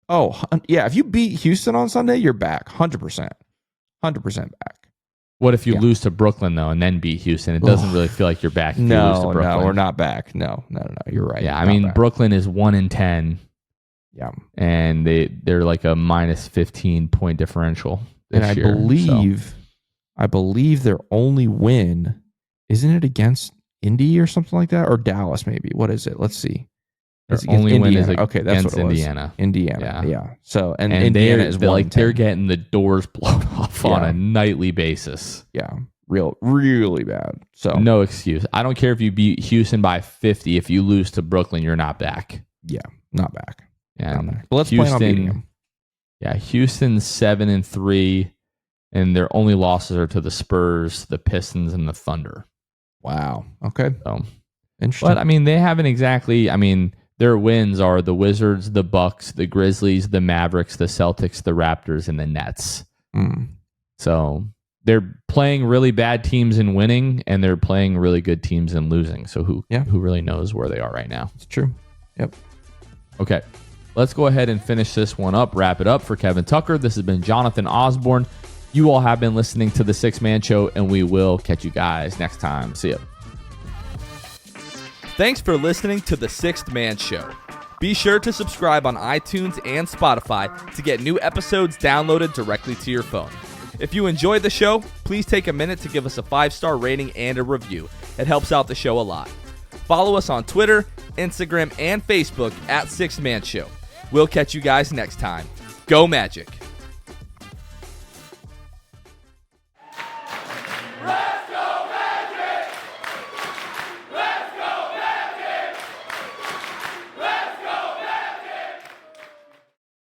Oh, yeah. If you beat Houston on Sunday, you're back. 100%. 100% back. What if you lose to Brooklyn, though, and then beat Houston? It doesn't really feel like you're back if you lose to Brooklyn. No, we're not back. No. You're right. Yeah, I mean, Brooklyn is 1-10. Yeah. And they're like a minus 15 point differential this and year. I believe their only win, isn't it against Indy or something like that? Or Dallas, maybe. What is it? Let's see. Their only win is okay, that's against what it was. Indiana. Yeah. So and Indiana is they're getting the doors blown off on a nightly basis. Yeah, really bad. So no excuse. I don't care if you beat Houston by 50. If you lose to Brooklyn, you're not back. Yeah, not back. Yeah, but let's plan on beating them. Yeah, Houston's 7-3, and their only losses are to the Spurs, the Pistons, and the Thunder. Wow. Okay. So interesting. But I mean, they haven't exactly. I mean, their wins are the Wizards, the Bucks, the Grizzlies, the Mavericks, the Celtics, the Raptors, and the Nets. So they're playing really bad teams and winning, and they're playing really good teams and losing. So who really knows where they are right now? It's true. Yep. Okay. Let's go ahead and finish this one up, wrap it up for Kevin Tucker. This has been Jonathan Osborne. You all have been listening to The Sixth Man Show, and we will catch you guys next time. See ya. Thanks for listening to The Sixth Man Show. Be sure to subscribe on iTunes and Spotify to get new episodes downloaded directly to your phone. If you enjoyed the show, please take a minute to give us a 5-star rating and a review. It helps out the show a lot. Follow us on Twitter, Instagram, and Facebook at Sixth Man Show. We'll catch you guys next time. Go Magic!